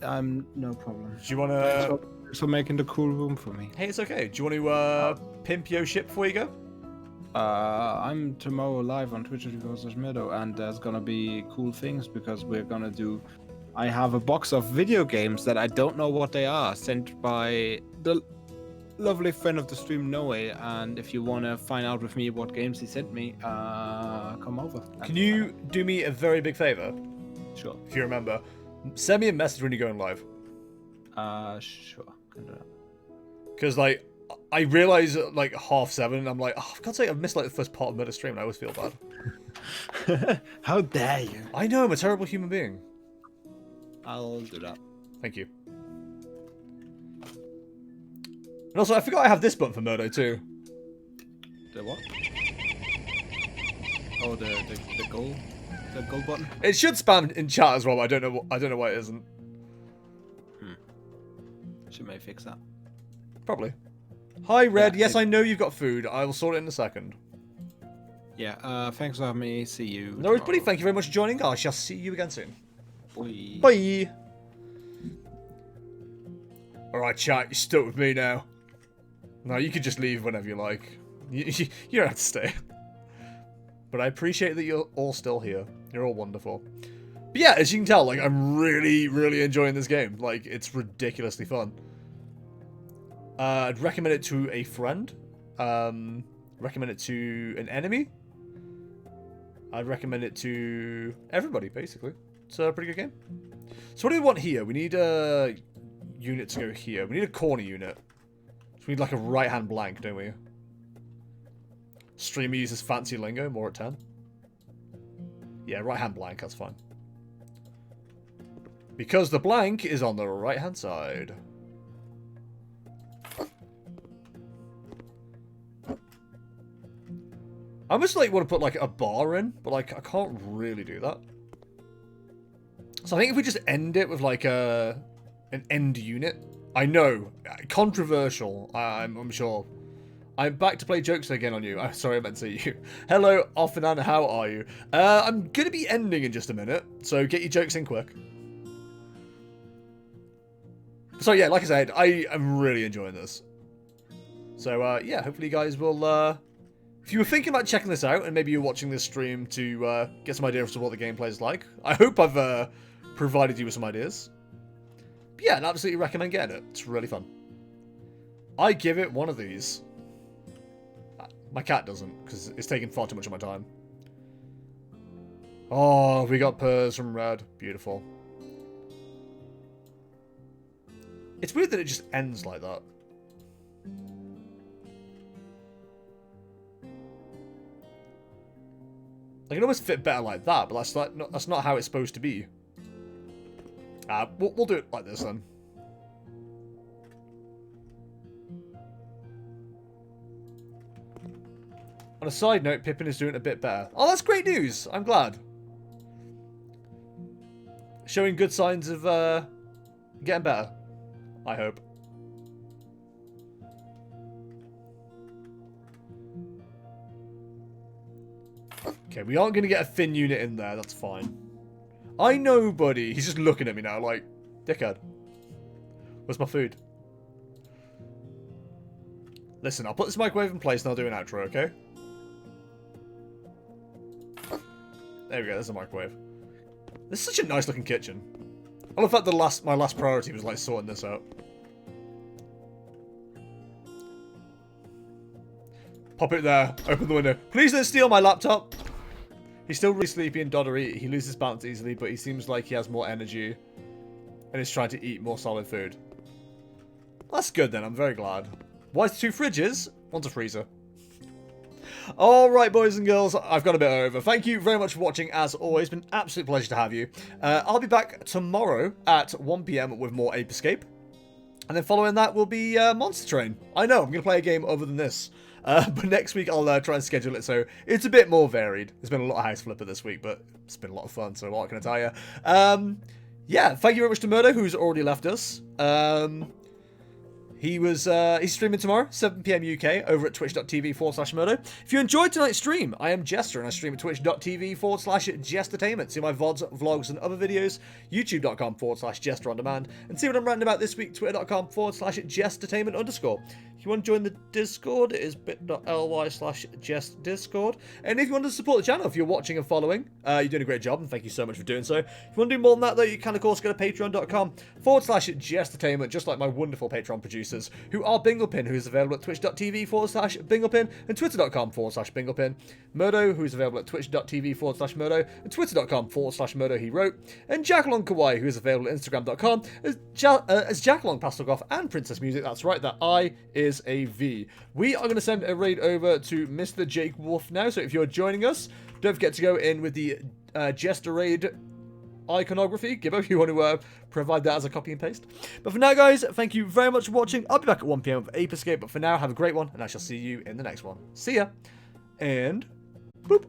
No problem. Do you want to... Thanks for making the cool room for me. Hey, it's okay. Do you want to pimp your ship before you go? I'm tomorrow live on Twitch.tv/Meadow, and there's gonna be cool things because we're gonna do... I have a box of video games that I don't know what they are, sent by the lovely friend of the stream, Noe, and if you want to find out with me what games he sent me, come over. Can you do me a very big favor? Sure. If you remember. Send me a message when you're going live. Sure. Can do that. Because, like, I realize at, like, 7:30, and I'm like, oh, for God's sake, I've missed, like, the first part of Murder Stream, and I always feel bad. How dare you? I know, I'm a terrible human being. I'll do that. Thank you. And also, I forgot I have this button for Murdo, too. The what? Oh, the goal? The goal button? It should spam in chat as well, but I don't know why it isn't. She may fix that. Probably. Hi, Red. Yeah, Yes, I know you've got food. I will sort it in a second. Yeah, thanks for having me. See you. No worries, buddy. Thank you very much for joining. I shall see you again soon. Bye. Bye. Alright, chat. You're stuck with me now. No, you can just leave whenever you like. You don't have to stay. But I appreciate that you're all still here. You're all wonderful. But yeah, as you can tell, like, I'm really, really enjoying this game. Like, it's ridiculously fun. I'd recommend it to a friend. Recommend it to an enemy. I'd recommend it to everybody, basically. It's a pretty good game. So what do we want here? We need a unit to go here. We need a corner unit. So we need like a right-hand blank, don't we? Streamer uses fancy lingo, more at 10. Yeah, right-hand blank, that's fine. Because the blank is on the right-hand side. I almost like want to put like a bar in, but like I can't really do that. So I think if we just end it with like an end unit. I know, controversial, I'm sure. I'm back to play jokes again on you. I'm sorry, I meant to say you. Hello, Offanan, how are you? I'm going to be ending in just a minute, so get your jokes in quick. So yeah, like I said, I am really enjoying this. So yeah, hopefully you guys will If you were thinking about checking this out, and maybe you're watching this stream to get some idea as to what the gameplay is like, I hope I've provided you with some ideas. But yeah, I'd absolutely recommend getting it. It's really fun. I give it one of these. My cat doesn't, because it's taking far too much of my time. Oh, we got Thurs from Red. Beautiful. It's weird that it just ends like that. I can almost fit better like that, but that's not how it's supposed to be. We'll do it like this then. On a side note, Pippin is doing a bit better. Oh, that's great news! I'm glad. Showing good signs of getting better. I hope. Okay, we aren't going to get a thin unit in there. That's fine. I know, buddy. He's just looking at me now like, dickhead. Where's my food? Listen, I'll put this microwave in place and I'll do an outro, okay? There we go, there's a microwave. This is such a nice looking kitchen. I love that my last priority was like sorting this out. Pop it there, open the window. Please don't steal my laptop! He's still really sleepy and doddery. He loses balance easily, but he seems like he has more energy and is trying to eat more solid food. Well, that's good then, I'm very glad. Why is there 2 fridges? One's a freezer. Alright, boys and girls, I've got a bit over. Thank you very much for watching, as always. It's been an absolute pleasure to have you. I'll be back tomorrow at 1 PM with more Ape Escape. And then following that will be Monster Train. I know, I'm going to play a game other than this. But next week I'll try and schedule it so it's a bit more varied. There's been a lot of House Flipper this week, but it's been a lot of fun, so what can I tell you? Yeah, thank you very much to Murdo, who's already left us. He's streaming tomorrow, 7 PM UK, over at twitch.tv/Murdo. If you enjoyed tonight's stream, I am Jester, and I stream at twitch.tv/Jestertainment. See my VODs, vlogs, and other videos, youtube.com/Jester on demand. And see what I'm ranting about this week, twitter.com/Jestertainment_. If you want to join the Discord, it is bit.ly/JestDiscord. And if you want to support the channel, if you're watching and following, you're doing a great job, and thank you so much for doing so. If you want to do more than that, though, you can, of course, go to patreon.com/Jestertainment, just like my wonderful Patreon producers, who are Binglepin, who is available at twitch.tv/Binglepin, and twitter.com/Binglepin. Murdo, who is available at twitch.tv/Murdo, and twitter.com/Murdo he wrote, and Jackalong Kawaii, who is available at instagram.com as Jackalong Pastelgoff and Princess Music. That's right, that I is a V. We are going to send a raid over to Mr. Jake Wolf now, so if you're joining us, don't forget to go in with the Jester raid iconography. Gibbo, if you want to provide that as a copy and paste. But for now, guys, thank you very much for watching. I'll be back at 1 PM with Ape Escape, but for now, have a great one, and I shall see you in the next one. See ya, and boop.